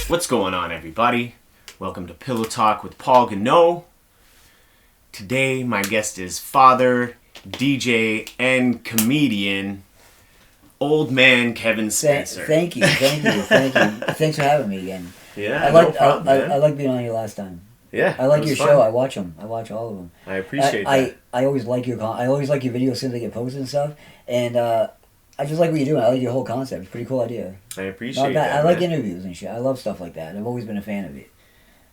What's going on, everybody? Welcome to Pillow Talk with Paul Goneau. Today, my guest is father, DJ, and comedian, old man Kevin Spencer. Thank you. Thanks for having me again. Yeah, I like being on here last time. Yeah, I like your fun. show. I watch them. I watch all of them. I appreciate that. I always like your videos as soon as they get posted and stuff. And I just like what you're doing. I like your whole concept. It's a pretty cool idea. I appreciate that. I like interviews and shit. I love stuff like that. I've always been a fan of it.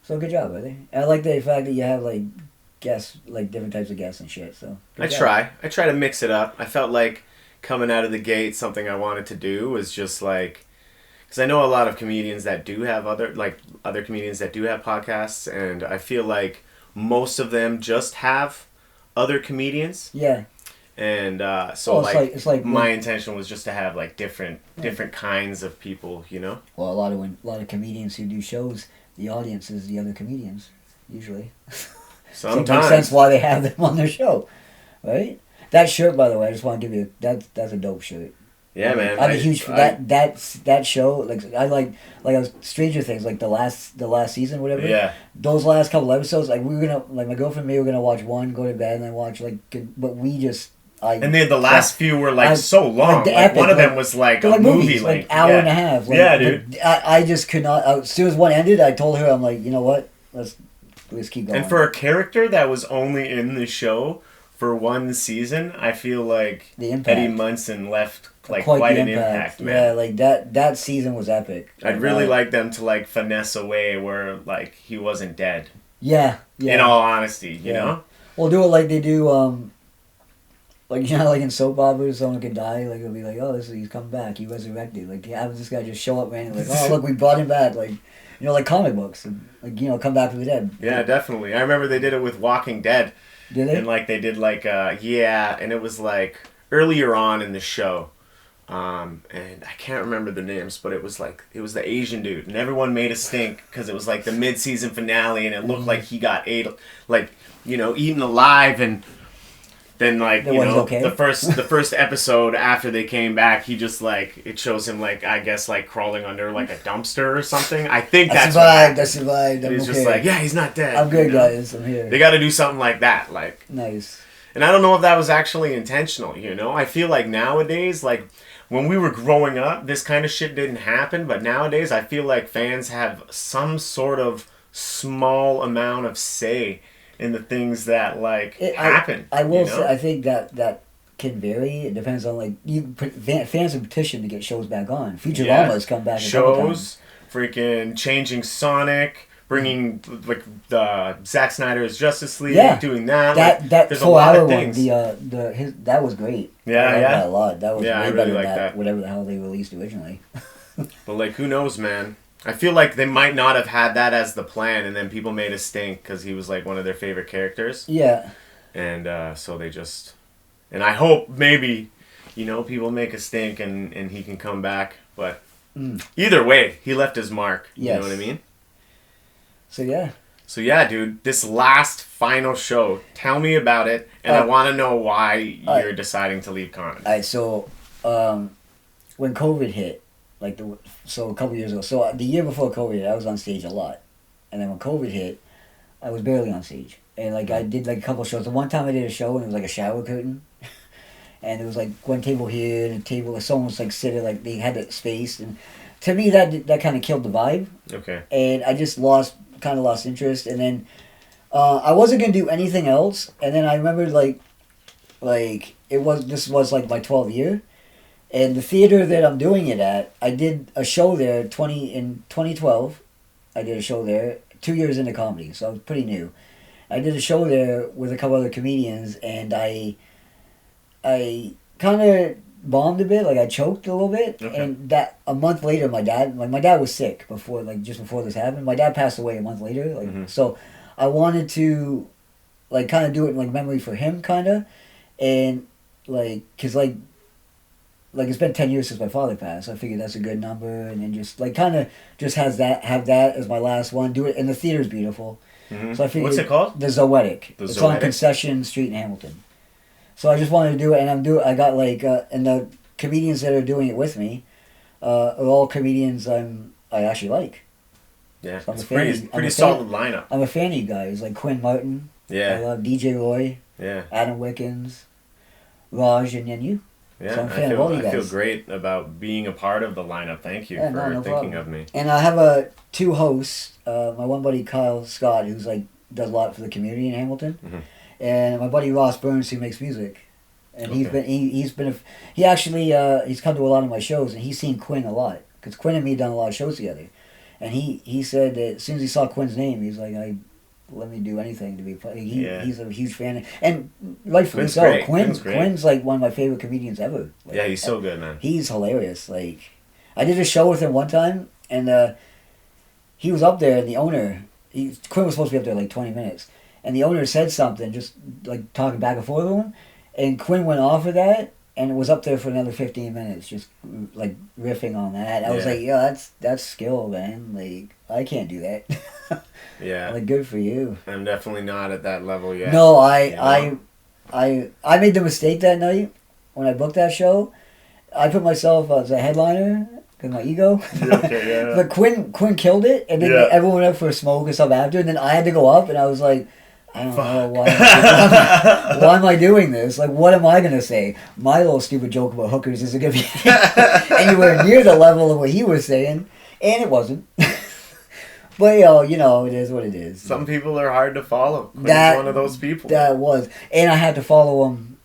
So good job, brother. I like the fact that you have like guests, like different types of guests and shit. So I try to mix it up. I felt like coming out of the gate, something I wanted to do was just like, because I know a lot of comedians that do have other comedians that do have podcasts, and I feel like most of them just have other comedians. Yeah. And it's like my intention was just to have like different kinds of people, you know. Well, a lot of comedians who do shows, the audience is the other comedians usually. Sometimes. So it makes sense why they have them on their show, right? That shirt, by the way, I just want to give you that's a dope shirt. Yeah, man. I'm a huge that show. Like I like Stranger Things, like the last season, whatever. Yeah. Those last couple episodes, like we were gonna, like my girlfriend and me were gonna watch one, go to bed, and then watch but we just. And then the last few were so long. Like one of them was like a movie, like hour and a half. Like, yeah, dude. I just could not. As soon as one ended, I told her, I'm like, you know what? Let's keep going. And for a character that was only in the show for one season, I feel like Eddie Munson left like quite an impact, man. Yeah, like that season was epic. I'd really like them to like finesse a way where like he wasn't dead. Yeah. In all honesty, you know. Well, do it like they do. Like, you know, like in soap operas, someone could die, like, it'll be like, oh, he's come back, he resurrected. Like, have this guy just show up randomly, like, oh, look, we brought him back. Like, you know, like comic books. And, like, you know, come back from the dead. Yeah, definitely. I remember they did it with Walking Dead. Did they? And, like, they did, like, and it was, like, earlier on in the show. And I can't remember the names, but it was the Asian dude. And everyone made a stink because it was, like, the mid-season finale, and it looked like he got eaten alive, and... Then the first episode after they came back, he just it shows him I guess crawling under a dumpster or something. I think I survived. He's just he's not dead. I'm good, guys. I'm here. They got to do something like that, nice. And I don't know if that was actually intentional. You know, I feel like nowadays, when we were growing up, this kind of shit didn't happen. But nowadays, I feel like fans have some sort of small amount of say in the things that happen. I will say, I think that can vary. It depends on fans have petitioned to get shows back on. Futurama's come back. Shows, freaking changing Sonic, bringing the Zack Snyder's Justice League, doing that. That there's 4 hour one. That was great. Yeah, I liked that a lot. That was way I really better like than that. Whatever the hell they released originally. But who knows, man. I feel like they might not have had that as the plan, and then people made a stink because he was one of their favorite characters. Yeah. And so they just... And I hope maybe, people make a stink and he can come back. But either way, he left his mark. Yes. You know what I mean? So yeah, dude, this last final show, tell me about it, and I want to know why you're deciding to leave comedy. Alright, so when COVID hit, a couple years ago. So the year before COVID hit, I was on stage a lot. And then when COVID hit, I was barely on stage. And I did a couple shows. The one time I did a show and it was a shower curtain. And it was one table here and a table, someone was sitting, they had that space. And to me, that kind of killed the vibe. Okay. And I just lost interest. And then I wasn't going to do anything else. And then I remembered this was my 12th year. And the theater that I'm doing it at, I did a show there in 2012. I did a show there, 2 years into comedy, so I was pretty new. I did a show there with a couple other comedians, and I kind of bombed a bit, I choked a little bit. Okay. And that a month later, my dad was sick just before this happened. My dad passed away a month later, so I wanted to kind of do it in memory for him, kind of, and because it's been 10 years since my father passed. So I figured that's a good number, and then just have that as my last one. Do it, and the theater's beautiful. Mm-hmm. So I figured, what's it called? The Zoetic. It's on Concession Street in Hamilton. So I just wanted to do it, and I got and the comedians that are doing it with me are all comedians I actually like. Yeah, So I'm it's a fan. pretty solid lineup. I'm a fan of you guys, like Quinn Martin. Yeah. I love DJ Roy. Yeah. Adam Wickens, Raj, and then you. Yeah, So I'm a fan of all you guys. I feel great about being a part of the lineup. Thank you for no thinking problem. of me. And I have two hosts. My one buddy Kyle Scott, who's like does a lot for the community in Hamilton, and my buddy Ross Burns, who makes music. And he's come to a lot of my shows, and he's seen Quinn a lot because Quinn and me done a lot of shows together. And he said that as soon as he saw Quinn's name, he's like, let me do anything to be. He's a huge fan, and rightfully so. Great. Quinn's like one of my favorite comedians ever. Like, yeah, he's so good, man. He's hilarious. Like, I did a show with him one time, and he was up there, and the owner, Quinn was supposed to be up there like 20 minutes, and the owner said something, just like talking back and forth with him, and Quinn went off of that, and it was up there for another 15 minutes, just like riffing on that. I was like, yeah, that's skill, man. Like, I can't do that. Yeah. Like, good for you. I'm definitely not at that level yet. No, I made the mistake that night when I booked that show. I put myself as a headliner because my ego. Okay, yeah. But Quinn killed it, and then everyone went up for a smoke and stuff after, and then I had to go up, and I was like, I don't know why am I doing this? Like, what am I gonna say? My little stupid joke about hookers isn't gonna be anywhere near the level of what he was saying, and it wasn't. But it is what it is. Some people are hard to follow. Quinn's one of those people. That was, and I had to follow him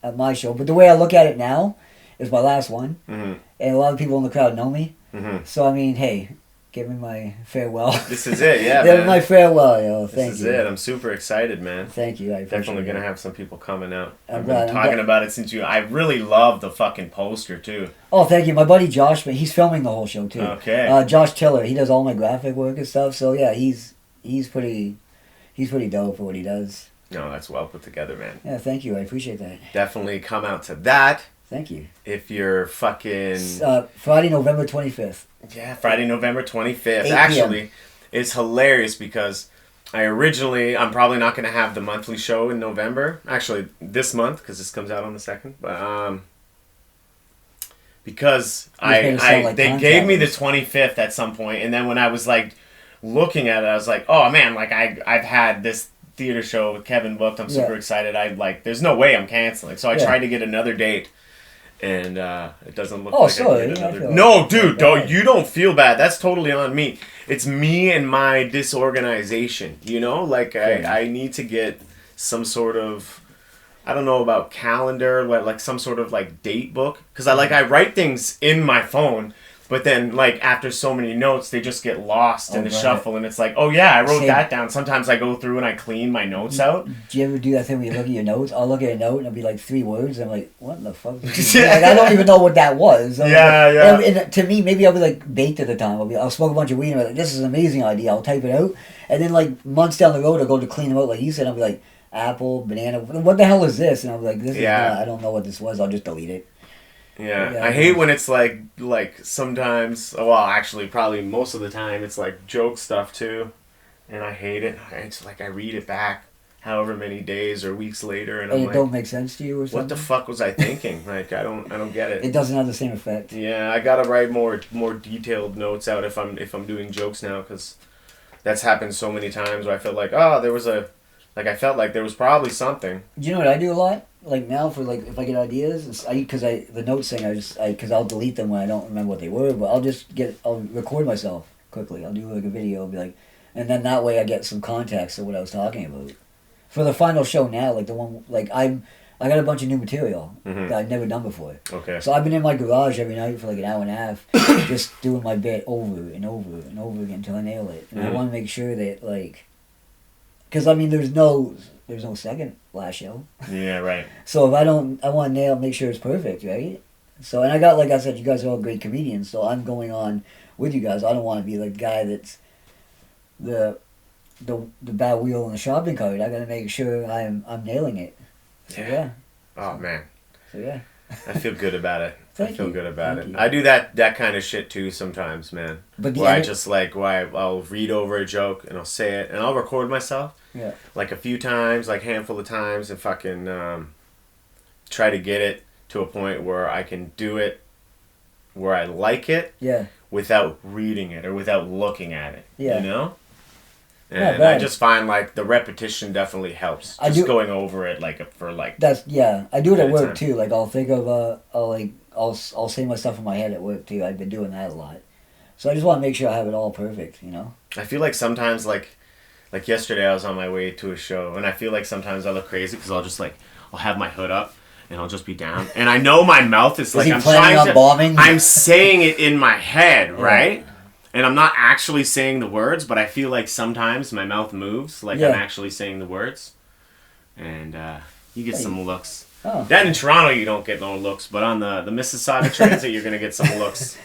at my show. But the way I look at it now is my last one, and a lot of people in the crowd know me. So I mean, hey, give me my farewell. This is it, yeah. Give me my farewell, yo. Thank you. This is it. I'm super excited, man. Thank you. I appreciate Definitely gonna it. have some people coming out. I'm been talking about it since I really love the fucking poster too. Oh, thank you. My buddy Josh, he's filming the whole show too. Okay. Josh Tiller, he does all my graphic work and stuff. So yeah, he's pretty dope for what he does. No, that's well put together, man. Yeah, thank you. I appreciate that. Definitely come out to that. Thank you. If you're fucking... Friday, November 25th. Yeah, Friday, November 25th. 8 Actually, it's hilarious because I'm probably not going to have the monthly show in November. Actually, this month, because this comes out on the 2nd. But, because they gave me the 25th at some point, and then when I was, like, looking at it, I was like, oh, man, like, I've had this theater show with Kevin booked. I'm super excited. There's no way I'm canceling. So I tried to get another date. And it doesn't look like sorry. I get another... No, dude, you don't feel bad. That's totally on me. It's me and my disorganization, Like, I need to get some sort of... I don't know about calendar, like some sort of, like, date book. Because I write things in my phone, but then, like, after so many notes, they just get lost in the shuffle. And it's like, oh, yeah, I wrote that down. Sometimes I go through and I clean my notes out. Do you ever do that thing where you look at your notes? I'll look at a note and it'll be like 3 words. And I'm like, what the fuck? Like, I don't even know what that was. Yeah. And to me, maybe I'll be like baked at the time. I'll smoke a bunch of weed and I'm like, this is an amazing idea. I'll type it out. And then like months down the road, I'll go to clean them out like you said. I'll be like, apple, banana, what the hell is this? And I'm like, this is not, I don't know what this was. I'll just delete it. Yeah, I hate when it's like sometimes, well, actually, probably most of the time, it's like joke stuff too, and I hate it. It's like I read it back however many days or weeks later, and I'm it like, don't make sense to you or something? What the fuck was I thinking? Like, I don't get it. It doesn't have the same effect. Yeah, I gotta write more detailed notes out if I'm doing jokes now, because that's happened so many times where I felt like, I felt like there was probably something. Do you know what I do a lot? Like now for like if I get ideas, the notes thing because I'll delete them when I don't remember what they were, but I'll record myself quickly. I'll do like a video, I'll be like, and then that way I get some context of what I was talking about. For the final show now, like the one like I got a bunch of new material that I've never done before. Okay. So I've been in my garage every night for like an hour and a half, just doing my bit over and over and over again until I nail it. And I want to make sure that like, because I mean there's no second last show. Yeah, right. So if I want to make sure it's perfect, right? So, and I got, like I said, you guys are all great comedians, so I'm going on with you guys. I don't want to be the guy that's the bad wheel in the shopping cart. I got to make sure I'm nailing it. So, yeah. Oh, man. So, yeah. I feel good about it. I feel good about it. You. I do that kind of shit too sometimes, man. But I'll read over a joke and I'll say it and I'll record myself. Yeah. Like a few times, like a handful of times, and fucking try to get it to a point where I can do it, where I like it. Yeah. without reading it or without looking at it. Yeah. You know? Not And I bad. just find like the repetition definitely helps. I Just do- going over it like for like That's yeah. I do it at At a work time. too. Like I'll think of I'll say my stuff in my head at work too. I've been doing that a lot. So I just want to make sure I have it all perfect. You know. I feel like sometimes like yesterday I was on my way to a show and I feel like sometimes I look crazy because I'll have my hood up and I'll just be down and I know my mouth is like he I'm planning trying on bombing? I'm saying it in my head, right? And I'm not actually saying the words, but I feel like sometimes my mouth moves like Yeah. I'm actually saying the words. And you get some looks. Oh. Down in Toronto, you don't get no looks, but on the Mississauga Transit, you're gonna get some looks.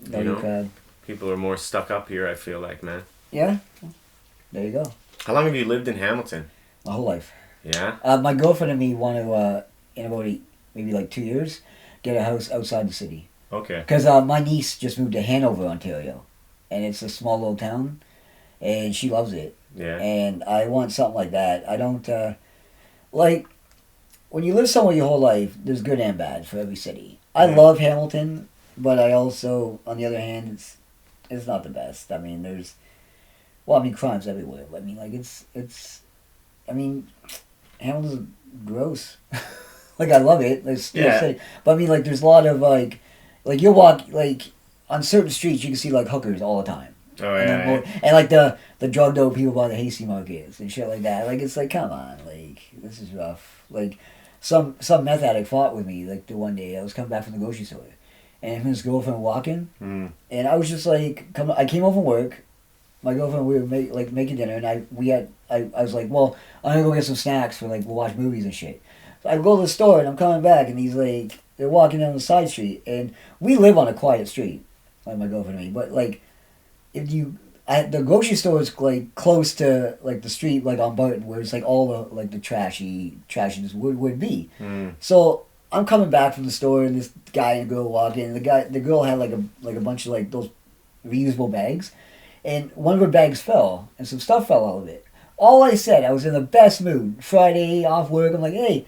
No, You you know? can. People are more stuck up here. I feel like, man. Yeah. There you go. How long have you lived in Hamilton? My whole life. Yeah. My girlfriend and me want to in about maybe like 2 years get a house outside the city. Okay. Because my niece just moved to Hanover, Ontario, and it's a small little town, and she loves it. Yeah. And I want something like that. I don't like when you live somewhere your whole life. There's good and bad for every city. I Yeah. love Hamilton, but I also, on the other hand, it's not the best. I mean, crime's everywhere. But I mean, like I mean, Hamilton's gross. Like I love it. It's still a city. But I mean, like there's a lot of like you walk like on certain streets you can see like hookers all the time. Oh And, yeah. then and like the drugged out people by the hasty markets and shit like that. Like it's like, come on, like this is rough. Like some meth addict fought with me like the one day I was coming back from the grocery store, and him and his girlfriend were walking, and I was just like, I came home from work, my girlfriend we were making dinner, and I was like, well, I'm gonna go get some snacks for like we'll watch movies and shit. So I go to the store and I'm coming back and he's like they're walking down the side street and we live on a quiet street, like my girlfriend and me, but like. If the grocery store is like close to like the street like on Barton where it's like all the like the trashiness would be. So I'm coming back from the store and this guy and girl walk in. The girl had like a bunch of like those reusable bags, and one of her bags fell and some stuff fell out of it. All I said, I was in the best mood. Friday off work, I'm like, hey,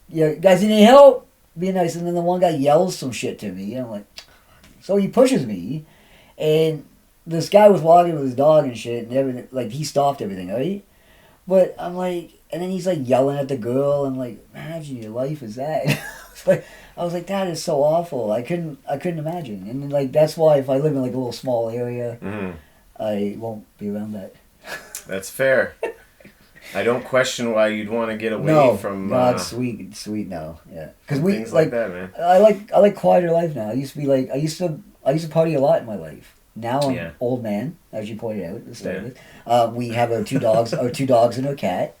you guys need any help? Be nice. And then the one guy yells some shit to me, and I'm like, so he pushes me, and this guy was walking with his dog and shit and everything. Like, he stopped everything, right? But I'm like, and then he's like yelling at the girl. I'm like, imagine your life is that. I was like, that is so awful. I couldn't imagine. And like, that's why if I live in like a little small area, I won't be around that. That's fair. I don't question why you'd want to get away from. No, it's sweet now. Yeah, because we things like that, man. I like quieter life now. I used to be like I used to party a lot in my life. Now I'm old man, as you pointed out to start with. We have our two dogs and our cat,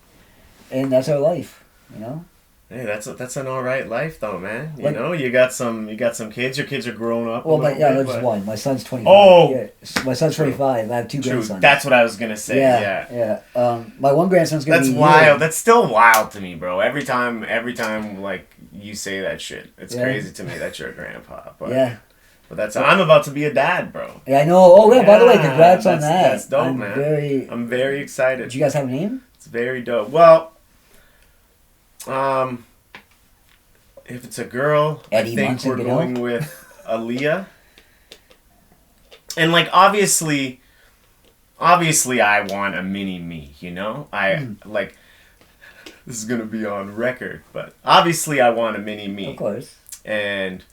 and that's our life. You know. Hey, that's an all right life though, man. You Like- know, you got some kids. Your kids are grown up. Well, but that's just one. My son's 25. Oh! Yeah, my son's 25. I have two True. grandsons. That's what I was gonna say. Yeah. My one grandson's gonna That's be wild. That's still wild to me, bro. Every time, like you say that shit, it's Yeah. crazy to me that you're a grandpa. But, Yeah. But I'm about to be a dad, bro. Yeah, I know. Oh yeah. By the way, congrats on that. That's dope, I'm man. I'm very excited. Did you guys have a name? It's very dope. Well, if it's a girl, Eddie I think Munson, we're you know? going with Aaliyah. And like obviously I want a mini me, you know? Like this is gonna be on record, but obviously I want a mini me. Of course. And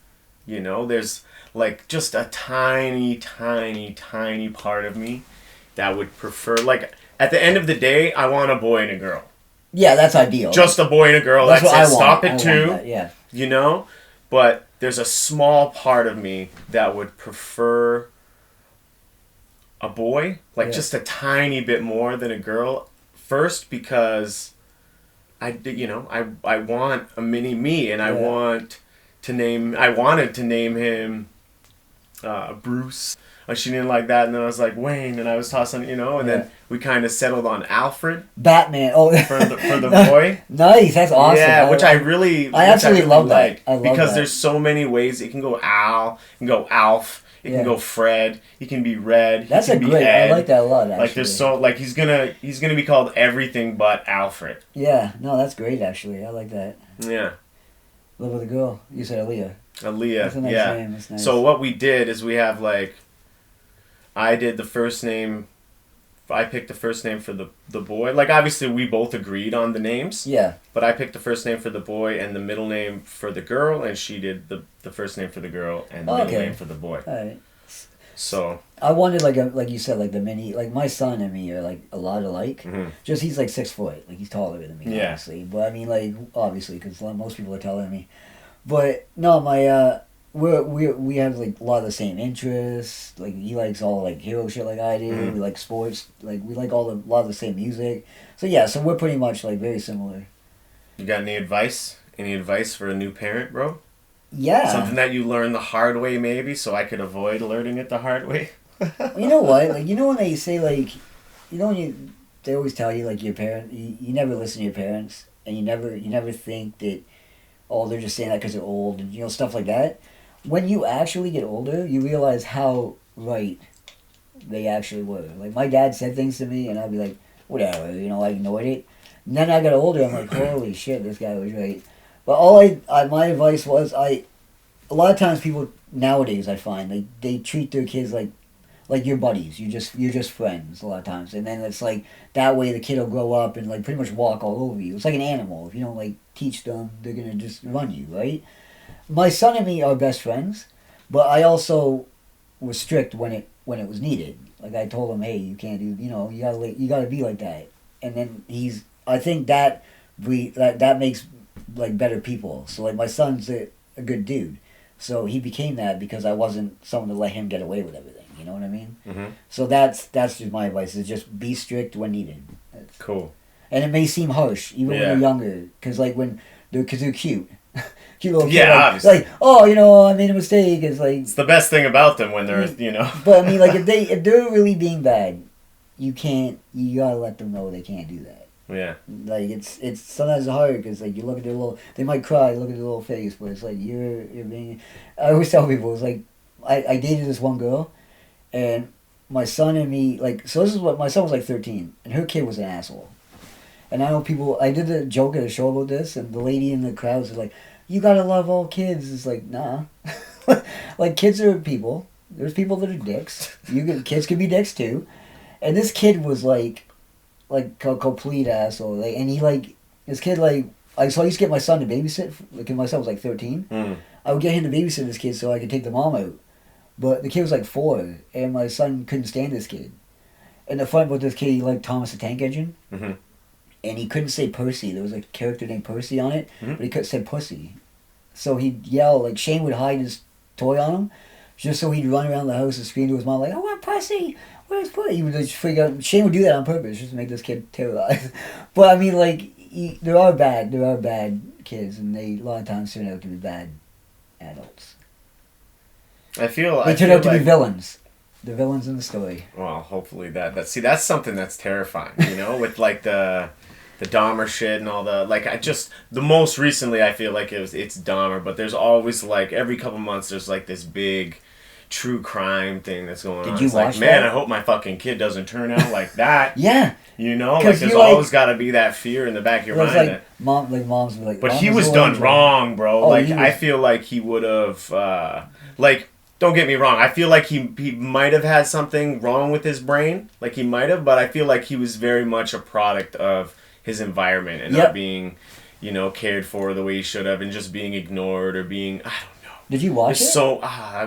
you know, there's like just a tiny part of me that would prefer, like at the end of the day, I want a boy and a girl. Yeah, that's ideal. Just a boy and a girl. That's what I want. Stop I at want two. that, yeah. You know? But there's a small part of me that would prefer a boy, like just a tiny bit more than a girl. First, because I want a mini me, and I wanted to name him Bruce. She didn't like that, and then I was like Wayne, and I was tossing, you know, and then we kind of settled on Alfred. Batman. Oh, for the boy. Nice, that's awesome. Yeah, which I absolutely love like. I love because that. there's so many ways. It can go Al, it can go Alf, it can go Fred, he can be Red. That's he can a be great. Ed. I like that a lot. Actually. Like there's so like he's gonna be called everything but Alfred. Yeah, no, that's great. Actually, I like that. Yeah. Live with a girl. You said Aaliyah. Aaliyah. That's a nice Yeah. name. That's nice. So what we did is we have like, I did the first name. I picked the first name for the boy. Like obviously we both agreed on the names. Yeah. But I picked the first name for the boy and the middle name for the girl, and she did the first name for the girl and the middle name for the boy. All right. So I wanted like you said, like the mini, like my son and me are like a lot alike. Mm-hmm. Just he's like 6 foot, like he's taller than me, Yeah. obviously. But I mean, like obviously, because most people are taller than me. But no, my we have like a lot of the same interests. Like he likes all like hero shit like I do. Mm-hmm. We like sports. Like we like a lot of the same music. So yeah, so we're pretty much like very similar. You got any advice? Any advice for a new parent, bro? Yeah. Something that you learned the hard way, maybe, so I could avoid learning it the hard way. You know what? Like you know when they say like, you know when they always tell you like your parent, you never listen to your parents, and you never think that, oh, they're just saying that because they're old, and stuff like that. When you actually get older, you realize how right they actually were. Like my dad said things to me, and I'd be like, whatever, I ignored it. And then I got older, I'm like, holy shit, this guy was right. But my advice was, a lot of times people nowadays I find they treat their kids like your buddies. You're just friends a lot of times, and then it's like that way the kid will grow up and like pretty much walk all over you. It's like an animal. If you don't like teach them, they're gonna just run you, right? My son and me are best friends, but I also was strict when it was needed. Like I told him, hey, you can't do, you gotta be like that. And then I think that makes like better people. So like my son's a good dude, so he became that because I wasn't someone to let him get away with everything. You know what I mean? Mm-hmm. So that's just my advice: is just be strict when needed. Cool. And it may seem harsh even when they're younger, because like because they're cute. Cute little kid, obviously. like, oh, I made a mistake. It's like It's the best thing about them when they're, But I mean, like if they're really being bad, you gotta let them know they can't do that. Yeah. Like it's sometimes hard because like you look at they might cry, look at their little face, but it's like you're being. I always tell people it's like I dated this one girl, and my son and me so this is what my son was like 13, and her kid was an asshole. And I know I did a joke at a show about this, and the lady in the crowd was like, you gotta love all kids. It's like, nah. Like, kids are people. There's people that are dicks. Kids can be dicks, too. And this kid was, like a complete asshole. Like, and this kid, so I used to get my son to babysit, because my son was, 13. Mm. I would get him to babysit this kid so I could take the mom out. But the kid was, 4, and my son couldn't stand this kid. And the fun with this kid, he liked Thomas the Tank Engine. Mm-hmm. And he couldn't say Percy. There was a character named Percy on it, Mm-hmm. but he could say pussy. So he'd yell, Shane would hide his toy on him, just so he'd run around the house and scream to his mom, I want pussy! Where's pussy? He would just freak out. Shane would do that on purpose, just to make this kid terrorized. But I mean, there are bad kids, and they a lot of times turn out to be bad adults. I feel They turn out to be villains. The villains in the story. Well, hopefully that's something that's terrifying, with the Dahmer shit and all the the most recently I feel like it's Dahmer, but there's always every couple months there's this big true crime thing that's going on. Did you watch man, that? I hope my fucking kid doesn't turn out like that. Yeah. There's always got to be that fear in the back of your mind. Mom's but he was done wrong, bro. I feel like he would have don't get me wrong. I feel like he might have had something wrong with his brain. Like he might have, but I feel like he was very much a product of his environment and not being, cared for the way he should have, and just being ignored or being, I don't know. Did you watch it? So I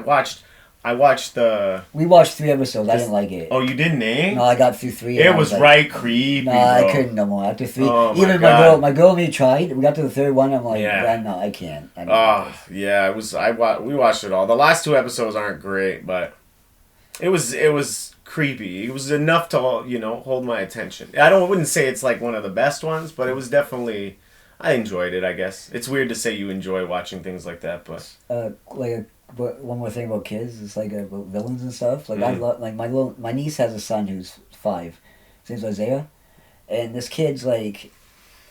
watched the. We watched 3 episodes. I didn't like it. Oh, you didn't, eh? No, I got through 3. It was right creepy. No, bro. I couldn't no more. After 3, oh even my girl and me tried. We got to the 3rd one. I'm like, no, I can't. Yeah, it was. We watched it all. The last 2 episodes aren't great, but it was creepy. It was enough to hold my attention. Wouldn't say it's one of the best ones, but it was definitely. I enjoyed it. I guess it's weird to say you enjoy watching things like that, but but one more thing about kids is about villains and stuff. I love my niece has a son who's 5. His name's Isaiah, and this kid's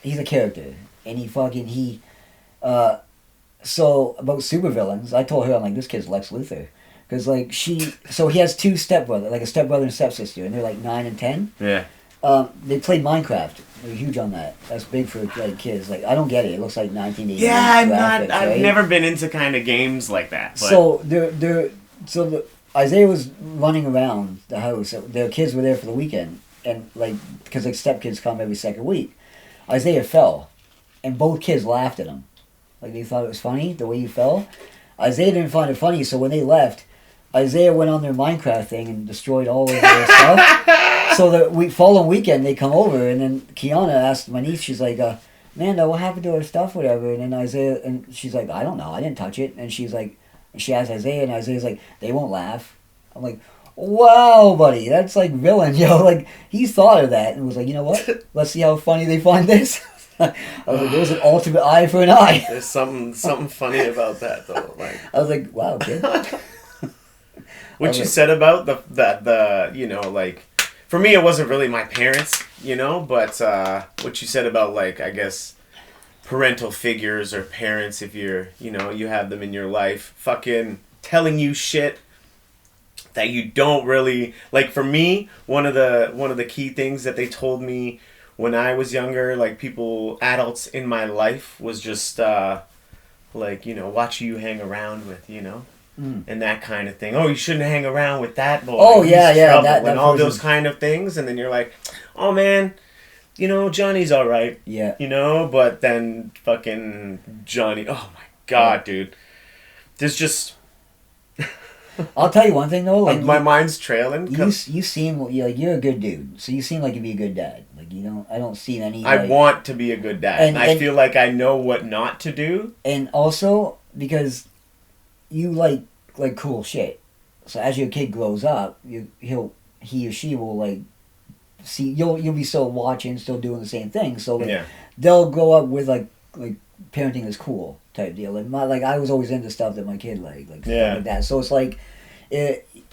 he's a character, and so about supervillains, I told her I'm this kid's Lex Luthor, because he has 2 stepbrothers, a stepbrother and stepsister, and they're 9 and 10. Yeah. They played Minecraft. They're huge on that. That's big for like kids. Like I don't get it. It looks like 1980s. Yeah, I'm not. graphics, I've right? never been into kind of games like that. But Isaiah was running around the house. Their kids were there for the weekend, and like because like stepkids come every second week. Isaiah fell, and both kids laughed at him. Like they thought it was funny the way he fell. Isaiah didn't find it funny, so when they left, Isaiah went on their Minecraft thing and destroyed all of their stuff. So the following weekend they come over, and then Kiana asked my niece, she's like, Amanda, what happened to her stuff, whatever? And then Isaiah, and she's like, I don't know, I didn't touch it. And she's like, she asked Isaiah, and Isaiah's like, they won't laugh. I'm like, wow, buddy, that's like villain, like he thought of that and was like, you know what? Let's see how funny they find this. I was like, there's an ultimate eye for an eye. There's something funny about that though. Like I was like, wow, kid. What you said about the like for me it wasn't really my parents, but what you said about like I guess parental figures or parents if you're you have them in your life fucking telling you shit that you don't really like. For me, one of the key things that they told me when I was younger, like adults in my life, was just like watch who you hang around with, and that kind of thing. Oh, you shouldn't hang around with that boy. Oh yeah, He's yeah, trouble, that and all person. those kind of things, and then you're like, oh man, Johnny's all right. Yeah. But then fucking Johnny. Oh my god, dude. There's just. I'll tell you one thing though, like my mind's trailing. You seem like you're a good dude, so you seem like you'd be a good dad. Like I don't see any. I want to be a good dad, and I feel like I know what not to do. And also because you like cool shit, so as your kid grows up, he or she will like see you'll be still watching, still doing the same thing. So they'll grow up with like parenting is cool type deal. Like I was always into stuff that my kid liked, stuff like that. So it's like,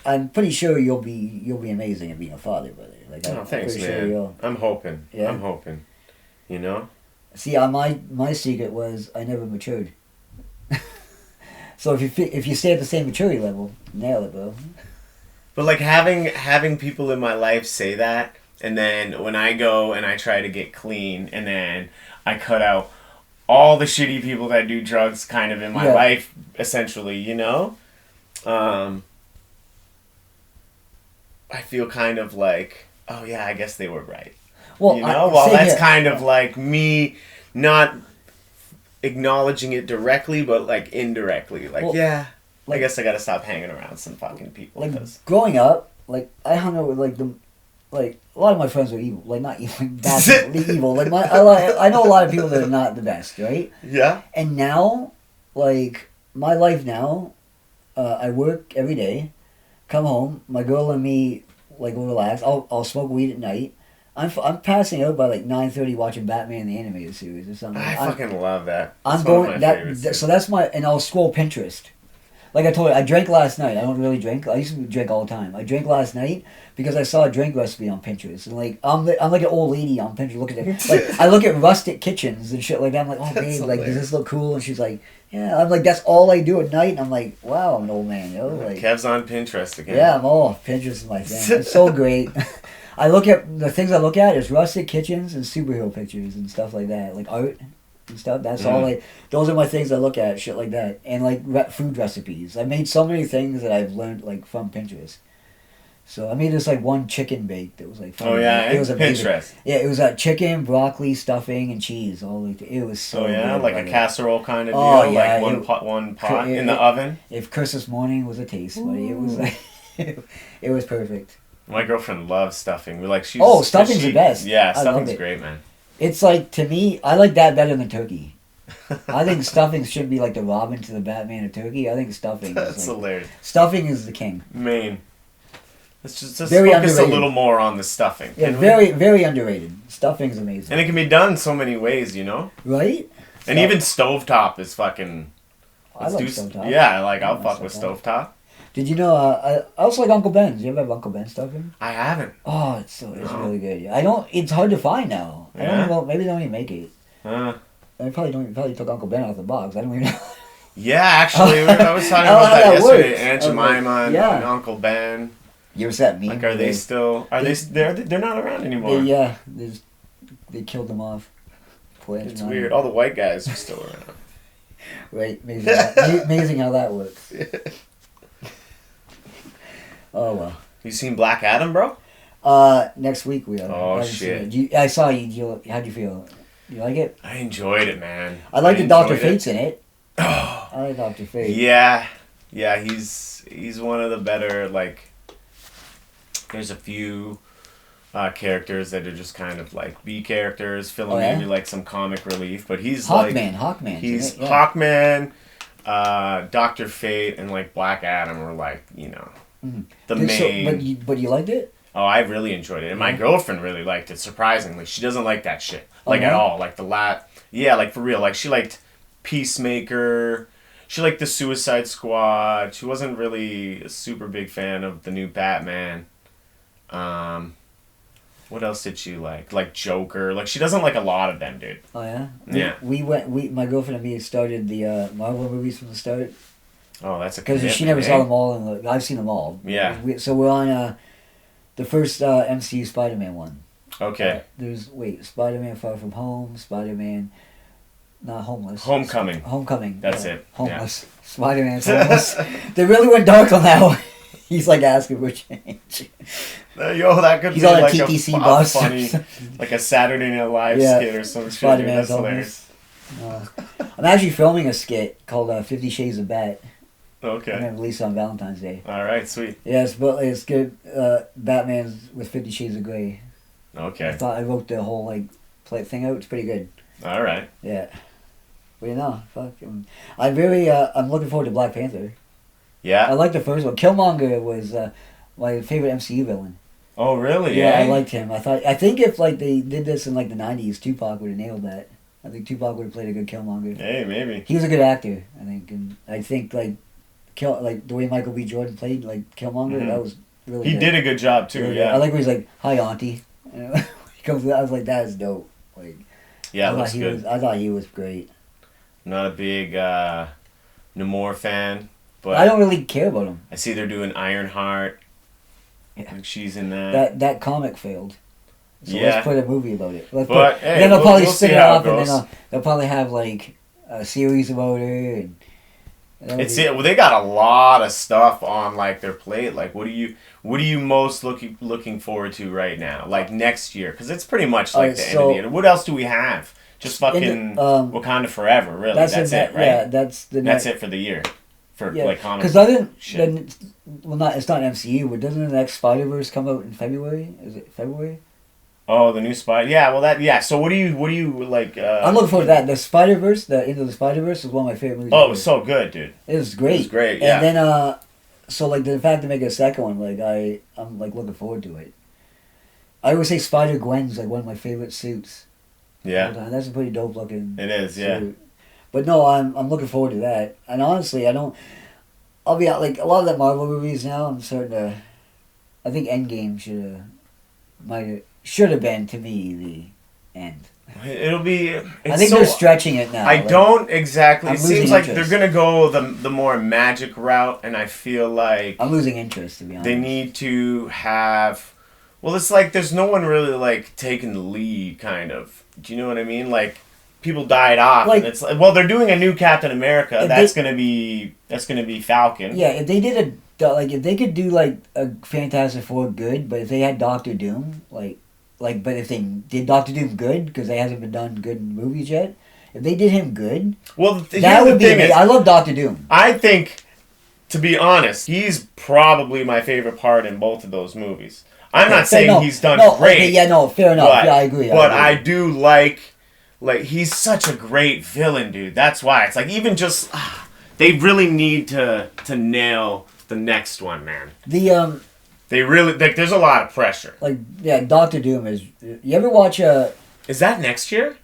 I'm pretty sure you'll be amazing at being a father, brother. Like thanks, man. Sure I'm hoping. Yeah? I'm hoping. See, my secret was I never matured. So if you stay at the same maturity level, nail it, bro. But like having people in my life say that, and then when I go and I try to get clean, and then I cut out all the shitty people that do drugs kind of in my life, essentially, I feel kind of like, oh yeah, I guess they were right. Well, that's kind of like me not acknowledging it directly, but like indirectly. Like, I guess I gotta stop hanging around some fucking people. Like, growing up, like, I hung out with, like, a lot of my friends were evil. Like, not evil, bad, evil. Like, I know a lot of people that are not the best, right? Yeah. And now, like, my life now, I work every day, come home, my girl and me, like, will relax. I'll smoke weed at night. I'm passing out by like 9:30 watching Batman the Animated Series or something. I fucking love that. I'm going so that's my, and I'll scroll Pinterest. Like I told you, I drank last night. I don't really drink. I used to drink all the time. I drank last night because I saw a drink recipe on Pinterest, and like I'm like an old lady on Pinterest looking at like I look at rustic kitchens and shit like that. I'm like, oh babe, like does this look cool? And she's like, yeah. I'm like, that's all I do at night. And I'm like, wow, I'm an old man, Like Kev's on Pinterest again. Yeah, Pinterest is my thing. It's so great. I look at the things I look at is rustic kitchens and superhero pictures and stuff like that, like art and stuff. That's all those are my things I look at, shit like that, and like food recipes. I made so many things that I've learned like from Pinterest. So I made this like one chicken bake that was like funny. Oh yeah, it was amazing. Pinterest. Yeah, it was chicken, broccoli, stuffing, and cheese. It was so. Oh yeah, good, like a casserole kind of deal. Oh yeah, like one pot in the oven. If Christmas morning was a taste, buddy, it was like it was perfect. My girlfriend loves stuffing. Stuffing's the best. Yeah, stuffing's great, man. It's like, to me, I like that better than turkey. I think stuffing should be like the Robin to the Batman of turkey. I think stuffing That's hilarious. Stuffing is the king. Main. Let's just very focus underrated. a little more on the stuffing. Yeah, very, very underrated. Stuffing's amazing. And it can be done so many ways, Right? And even stovetop is fucking... I like stovetop. Yeah, I'll fuck with stovetop. Did you know, I also like Uncle Ben's. You ever have Uncle Ben's stuffing? I haven't. Oh, it's really good. It's hard to find now. I don't know, maybe they don't even make it. I probably took Uncle Ben out of the box. I don't even know. Yeah, actually, I was talking about that yesterday. Aunt Jemima and Uncle Ben. You ever saw me? Like, are they still? Are they? They're not around anymore. They killed them off. It's weird. All the white guys are still around. Right, amazing how that works. Oh well. You seen Black Adam, bro? Next week we are. Oh shit! I saw you. How'd you feel? You like it? I enjoyed it, man. I like the Dr. Fate's in it. Oh. I like Dr. Fate. Yeah. He's one of the better, like. There's a few characters that are just kind of like B characters, filling maybe like some comic relief, but he's Hawkman. He's Hawkman, Dr. Fate, and like Black Adam are like, you know, the main. But you liked it? Oh, I really enjoyed it, and my girlfriend really liked it. Surprisingly, she doesn't like that shit at all. Like like for real. Like she liked Peacemaker. She liked the Suicide Squad. She wasn't really a super big fan of the new Batman. What else did she like? Like Joker. Like she doesn't like a lot of them, dude. Oh yeah. Yeah. My girlfriend and me started the Marvel movies from the start. Oh, that's a because she never saw them all, and I've seen them all. Yeah. So we're on the first MCU Spider-Man one. Okay. There's Spider-Man Far From Home, Spider-Man, not homeless. Homecoming. That's it. Homeless. Yeah. Spider-Man's homeless. They really went dark on that one. He's like asking for change. Yo, that could He's be on like a TTC bus. Funny, like a Saturday Night Live skit or some shit. Spider-Man's hilarious. I'm actually filming a skit called 50 Shades of Bat. Okay. I'm going to release it on Valentine's Day. All right, sweet. Yes, but it's good. Batman's with 50 Shades of Grey. Okay. I wrote the whole play thing out. It's pretty good. All right. Yeah. But I'm looking forward to Black Panther. Yeah. I like the first one. Killmonger was my favorite MCU villain. Oh really? Yeah, I liked him. I think if they did this in the 90s, Tupac would have nailed that. I think Tupac would have played a good Killmonger. Hey, maybe. He was a good actor, I think, and I think the way Michael B. Jordan played Killmonger, that was really He good. did a good job too. Really yeah. Good. I like when he's like, "Hi, Auntie." He comes. I was like, "That is dope." Yeah, looks good. I thought he was great. Not a big Namor fan, but I don't really care about him. I see they're doing Ironheart. Yeah. Like she's in That comic failed. So let's put a movie about it. Then they'll probably spin it off, and then they'll probably have a series about her. And well, they got a lot of stuff on their plate. What are you most looking forward to right now? Next year, because it's pretty much the end of the year. What else do we have? Just fucking Wakanda Forever, really. That's it, right? Yeah, that's it for the year. For comic. Because it's not MCU, but doesn't the next Spider-Verse come out in February? Is it February? Oh, the new Spider. Yeah, well So what do you like? I'm looking forward to that. The Spider-Verse, the Into the Spider-Verse, is one of my favorite movies. Oh, it was so good, dude. It was great. It was great. Yeah. And then the fact to make a second one, I'm looking forward to it. I always say Spider-Gwen's one of my favorite suits. Yeah. That's a pretty dope looking. It is, yeah. Suit. But no, I'm looking forward to that. And honestly, I'll be out a lot of the Marvel movies now. I'm starting to. I think Endgame should have been to me the end. It'll be. I think they're stretching it now. I don't exactly. It seems like interest. They're gonna go the more magic route, and I feel like I'm losing interest, to be honest. They need to have. Well, it's there's no one really taking the lead, kind of. Do you know what I mean? People died off, and it's they're doing a new Captain America. That's gonna be Falcon. Yeah, if they did if they could do a Fantastic Four good, but if they had Doctor Doom, but if they did Doctor Doom good, because they hasn't been done good in movies yet. If they did him good, that would be amazing. I love Doctor Doom. I think, to be honest, he's probably my favorite part in both of those movies. I'm not saying he's done great. Okay, fair enough. I agree. But I do like he's such a great villain, dude. That's why it's even just they really need to nail the next one, man. They really there's a lot of pressure. Doctor Doom is. You ever watch Is that next year?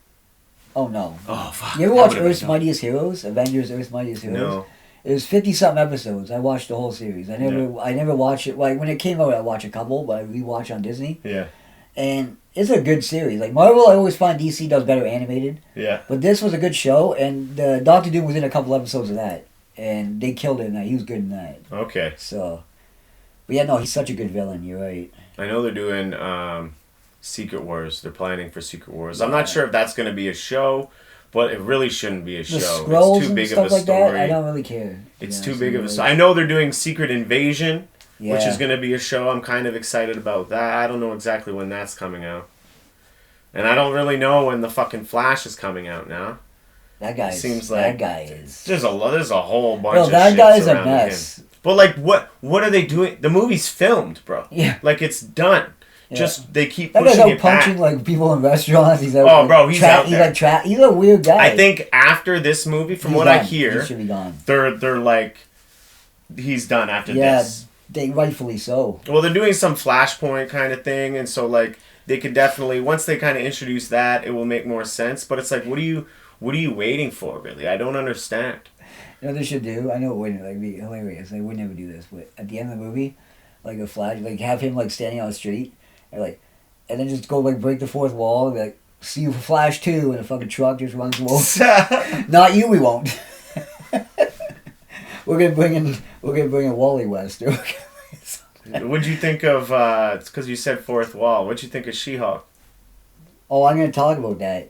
Oh no. Oh fuck. You ever watch Earth's Mightiest Heroes? Avengers Earth's Mightiest Heroes? No. It was 50-something episodes. I watched the whole series. I never watched it. When it came out, I watched a couple, but I rewatched on Disney. Yeah. And it's a good series. Marvel, I always find DC does better animated. Yeah. But this was a good show, and Doctor Doom was in a couple episodes of that, and they killed it in that. He was good in that. Okay. So, But yeah, no, he's such a good villain. You're right. I know they're doing Secret Wars. They're planning for Secret Wars. I'm not sure if that's going to be a show, but it really shouldn't be a The show. scrolls It's too and big stuff of a like that, story. I don't really care. It's too big of a story. I know they're doing Secret Invasion, Yeah. which is going to be a show. I'm kind of excited about that. I don't know exactly when that's coming out. And I don't really know when the fucking Flash is coming out now. That guy seems like that guy is. There's a whole bunch Bro, of that shit guy is a surrounding mess. him. But like, what are they doing? The movie's filmed, bro. Yeah. Like it's done. Yeah. Just they keep That pushing guy's out it back. punching like people in restaurants. He's out. Oh, bro, he's out there. He's a weird guy. I think after this movie, from He's what done. I hear, He should be gone. they're like, he's done after Yeah, this. they rightfully so. Well, they're doing some Flashpoint kind of thing, and so like they could definitely once they kind of introduce that, it will make more sense. But it's like, what are you waiting for, really? I don't understand. You know what they should do? I know it wouldn't like be hilarious. They would never do this, but at the end of the movie, like a Flash, like have him like standing on the street, and like, and then just go like break the fourth wall, and be like, see you for Flash 2, and a fucking truck just runs over. Not you, we won't. We're gonna bring in Wally West. What'd you think of? It's because you said fourth wall. What'd you think of She-Hulk? Oh, I'm gonna talk about that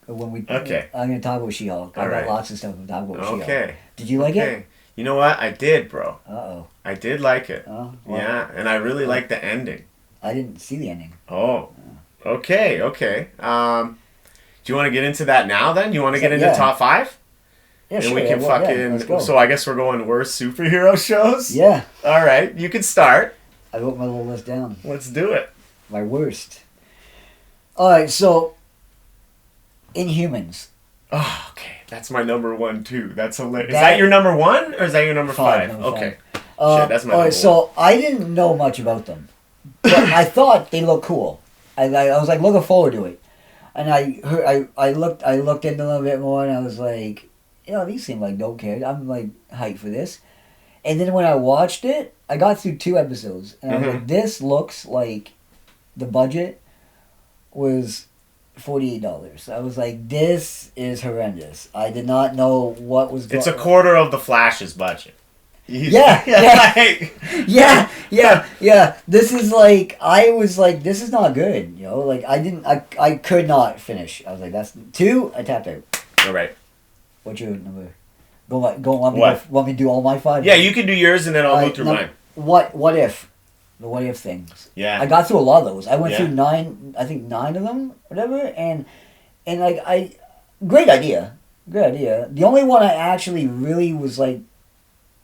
when we. Okay. I'm gonna talk about She-Hulk. I got lots of stuff to talk about She-Hulk. Okay. Did you like it? You know what? I did, bro. Uh-oh. I did like it. Oh. Well, yeah, and I really liked the ending. I didn't see the ending. Oh. Okay. Do you want to get into that now? Then you want to get into top 5? Yeah, and sure. we can let's go. So I guess we're going worst superhero shows? Yeah. All right, you can start. I wrote my little list down. Let's do it. My worst. Alright, so Inhumans. Oh, okay. That's my number 1 too. That's hilarious. Is that your number 1 or is that your number 5? Okay. Shit, that's my number 1. So I didn't know much about them. But I thought they looked cool. I was like looking forward to it. And I looked into them a bit more, and I was like, these seem like no care. I'm like hyped for this. And then when I watched it, I got through 2 episodes, and I was like, this looks like the budget was $48. I was like, this is horrendous. I did not know what was going on. It's a quarter of the Flash's budget. Yeah. This is like, I was like, this is not good. Like I could not finish. I was like, that's 2. I tapped out. All right. What's your number? Want me to do all my 5? Yeah, you can do yours and then I'll go through mine. What if? The what if things. Yeah. I got through a lot of those. I went through 9 of them, whatever, and like great idea. The only one I actually really was like,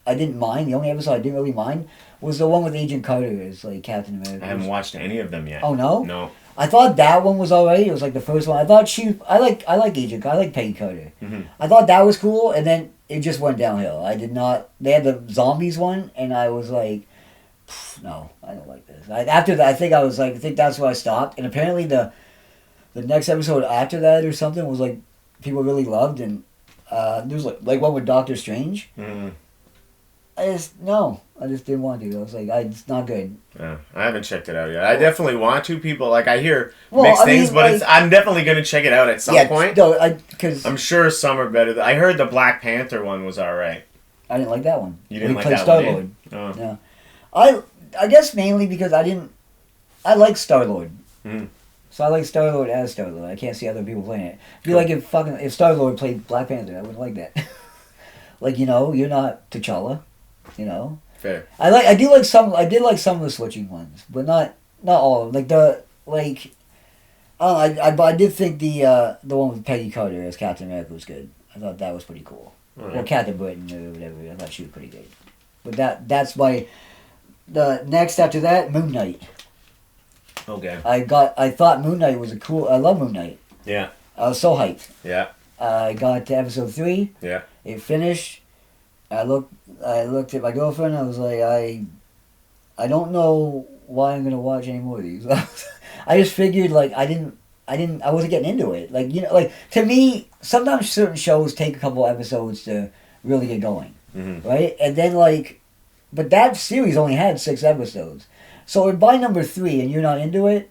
I didn't mind. The only episode I didn't really mind was the one with Agent Carter as like Captain America. I haven't watched any of them yet. Oh no? No. I thought that one was alright. It was like the first one. I thought I like Agent Carter. I like Peggy Carter. Mm-hmm. I thought that was cool, and then it just went downhill. I did not. They had the zombies one, and I was like, no, I don't like this. After that, I think that's where I stopped. And apparently the next episode after that or something was like people really loved, and there was like one with Doctor Strange. Mm-hmm. I just didn't want to. I was like, it's not good. Yeah, I haven't checked it out yet. I definitely want to. People I hear mixed things, but I'm definitely gonna check it out at some point. No, because I'm sure some are better. I heard the Black Panther one was all right. I didn't like that one. You didn't like played that Star-Lord. one? Yeah. I guess mainly because I like Star-Lord. Mm. So I like Star-Lord as Star-Lord. I can't see other people playing it. It'd be like if Star-Lord played Black Panther, I wouldn't like that. Like, you're not T'Challa, Fair. I did like some of the switching ones, but not all. I did think the one with Peggy Carter as Captain America was good. I thought that was pretty cool. Right. Or Captain Britain or whatever. I thought she was pretty good. But that's why the next after that, Moon Knight. Okay. I thought Moon Knight was I love Moon Knight. Yeah. I was so hyped. Yeah. I got to episode 3. Yeah. It finished. I looked at my girlfriend. I was like, I don't know why I'm gonna watch any more of these. I just figured like I wasn't getting into it. Like to me, sometimes certain shows take a couple episodes to really get going, right? And then but that series only had 6 episodes. So by number 3 and you're not into it,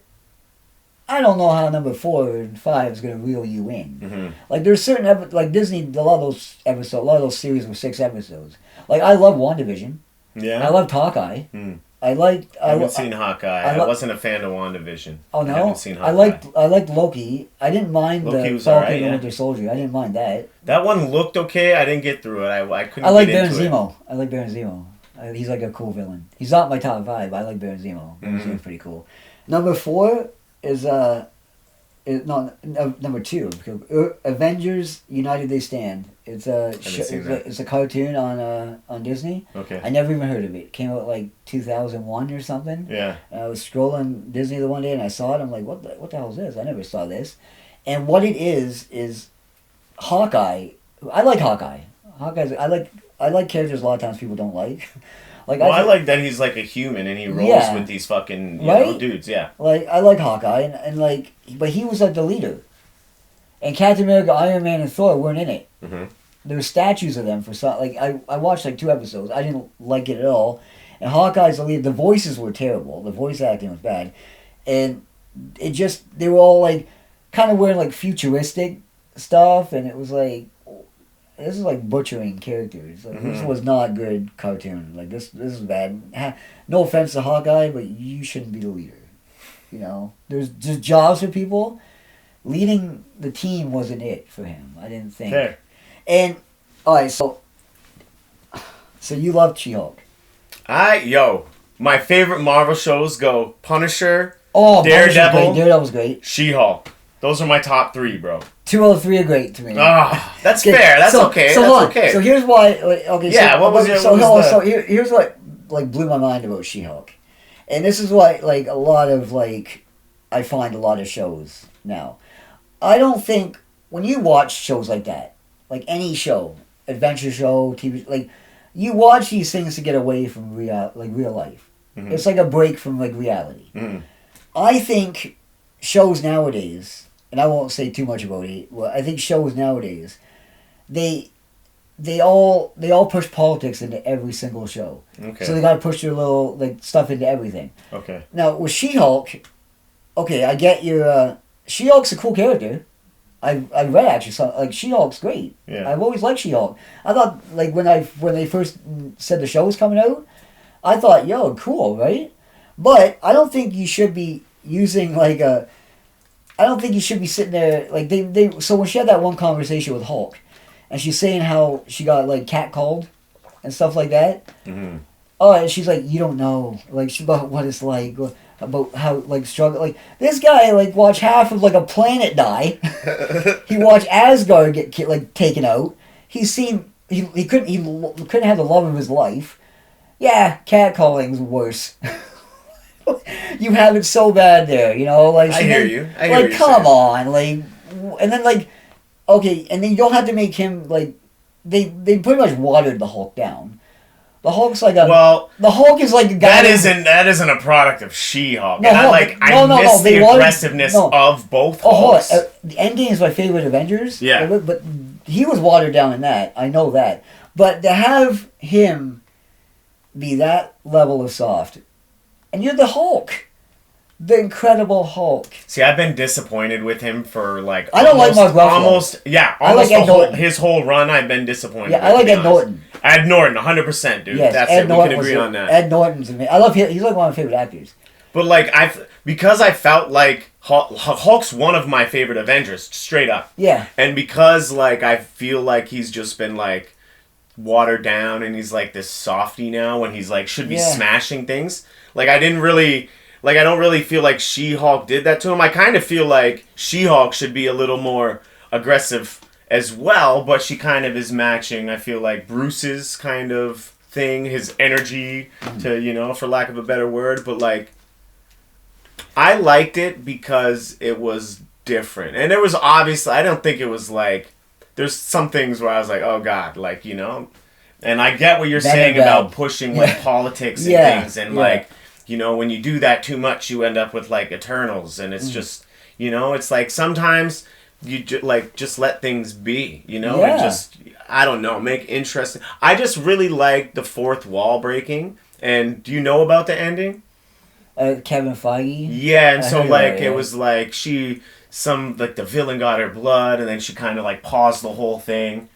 I don't know how number 4 and 5 is going to reel you in. Mm-hmm. Like there's certain like Disney, a lot of those series were 6 episodes. Like I love WandaVision. Yeah. I loved Hawkeye. Mm. I haven't seen Hawkeye. I wasn't a fan of WandaVision. Oh no, I haven't seen Hawkeye. I liked Loki. I didn't mind Loki the was Falcon alright, and yeah. Winter Soldier. I didn't mind that. That one looked okay. I didn't get through it. I couldn't I like get Baron into it. Zemo. I like Baron Zemo. He's like a cool villain. He's not my top 5, but I like Baron Zemo. Baron Zemo's pretty cool. Number 4 is number 2. Avengers United They Stand. It's a cartoon on Disney. Okay. I never even heard of it. It came out like 2001 or something. Yeah. I was scrolling Disney the one day and I saw it. I'm like, what the hell is this? I never saw this. And what it is Hawkeye. I like Hawkeye. I like characters a lot of times people don't like. I like that he's like a human and he rolls with these fucking dudes. Yeah. Like I like Hawkeye and like, but he was like the leader. And Captain America, Iron Man, and Thor weren't in it. Mm-hmm. There were statues of them for some. Like I watched like 2 episodes. I didn't like it at all. And Hawkeye's the lead. The voices were terrible. The voice acting was bad, and it just they were all like kind of wearing like futuristic stuff, and it was like this is like butchering characters. Like this was not good cartoon. Like this is bad. No offense to Hawkeye, but you shouldn't be the leader. You know, there's just jobs for people. Leading the team wasn't it for him. I didn't think. Fair. And all right, so you love She-Hulk. My favorite Marvel shows go Punisher, Daredevil. Daredevil's great. She-Hulk. Those are my top 3, bro. 2 out of 3 are great to me. That's fair. That's okay. Okay. So here's why. Okay. Yeah. Here's what like blew my mind about She-Hulk, and this is why like a lot of like I find a lot of shows now. I don't think when you watch shows like that, like any show, adventure show, TV, like you watch these things to get away from real life. Mm-hmm. It's like a break from like reality. Mm-hmm. I think shows nowadays, and I won't say too much about it. Well, I think shows nowadays, they all push politics into every single show. Okay. So they got to push their little like stuff into everything. Okay. Now with She-Hulk, okay, I get your. She-Hulk's a cool character. I read actually something like She-Hulk's great. Yeah. I've always liked She-Hulk. I thought like when they first said the show was coming out, I thought, yo, cool, right? But I don't think you should be using like a. I don't think you should be sitting there like they. So when she had that one conversation with Hulk, and she's saying how she got like catcalled, and stuff like that. Mm-hmm. Oh, and she's like, you don't know, like about what it's like. About how like struggle like this guy like watched half of like a planet die. He watched Asgard get like taken out. He's seen he couldn't have the love of his life. Yeah, catcalling's worse. You have it so bad there, you know. Like I hear you. Like come on, like, and then like okay, and then you don't have to make him like they pretty much watered the Hulk down. The Hulk's like the Hulk is like a guy. That isn't a product of She-Hulk. No, I miss the aggressiveness of both Hulks. The Endgame is my favorite Avengers. Yeah. But he was watered down in that. I know that. But to have him be that level of soft, and you're the Hulk. The Incredible Hulk. See, I've been disappointed with him for like. I don't like Mark Ruffalo. Almost his whole run. I've been disappointed. Yeah, I like Ed Norton. Ed Norton, 100%, dude. Yes, that's Ed it. Norton we can agree on that. Ed Norton's amazing. I love him. He's like one of my favorite actors. But like because I felt like Hulk's one of my favorite Avengers, straight up. Yeah. And because like I feel like he's just been like watered down and he's like this softy now when he's like should be smashing things. Like I don't really feel like She-Hulk did that to him. I kind of feel like She-Hulk should be a little more aggressive as well, but she kind of is matching, I feel like, Bruce's kind of thing, his energy to, for lack of a better word. But, like, I liked it because it was different. And it was obviously, I don't think it was like, there's some things where I was like, oh, God, like, And I get what you're saying about pushing, like, politics and things. And, like, when you do that too much, you end up with, like, Eternals. And it's just, it's like sometimes you just let things be, and just, I don't know, make interesting. I just really like the fourth wall breaking. And do you know about the ending? Kevin Feige? Yeah, and so, like, it was like the villain got her blood, and then she kind of, like, paused the whole thing.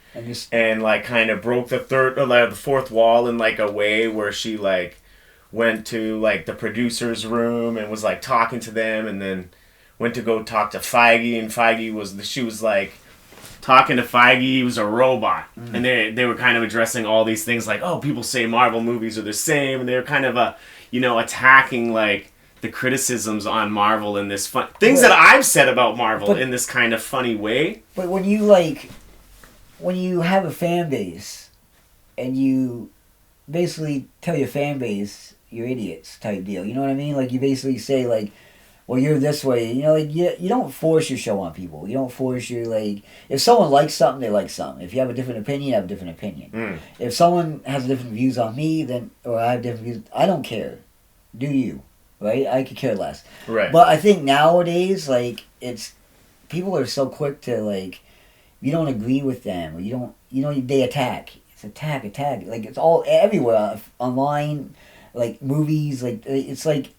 And like, kind of broke the fourth wall in, like, a way where she, like, went to like the producer's room and was like talking to them, and then went to go talk to Feige, and she was like talking to Feige. He was a robot, and they were kind of addressing all these things like, oh, people say Marvel movies are the same, and they were kind of attacking like the criticisms on Marvel in this fun things that I've said about Marvel in this kind of funny way. But when you have a fan base, and you basically tell your fan base you're idiots type deal, you know what I mean? Like you basically say like, well, you're this way, you know, like you don't force your show on people. You don't force your, like, if someone likes something, they like something. If you have a different opinion, you have a different opinion. If someone has different views on me, or I have different views, I don't care. Do you, right? I could care less. Right. But I think nowadays, like, people are so quick to, like, you don't agree with them, or you don't, they attack. It's attack. Like, it's all everywhere, online, like, movies, like, it's like,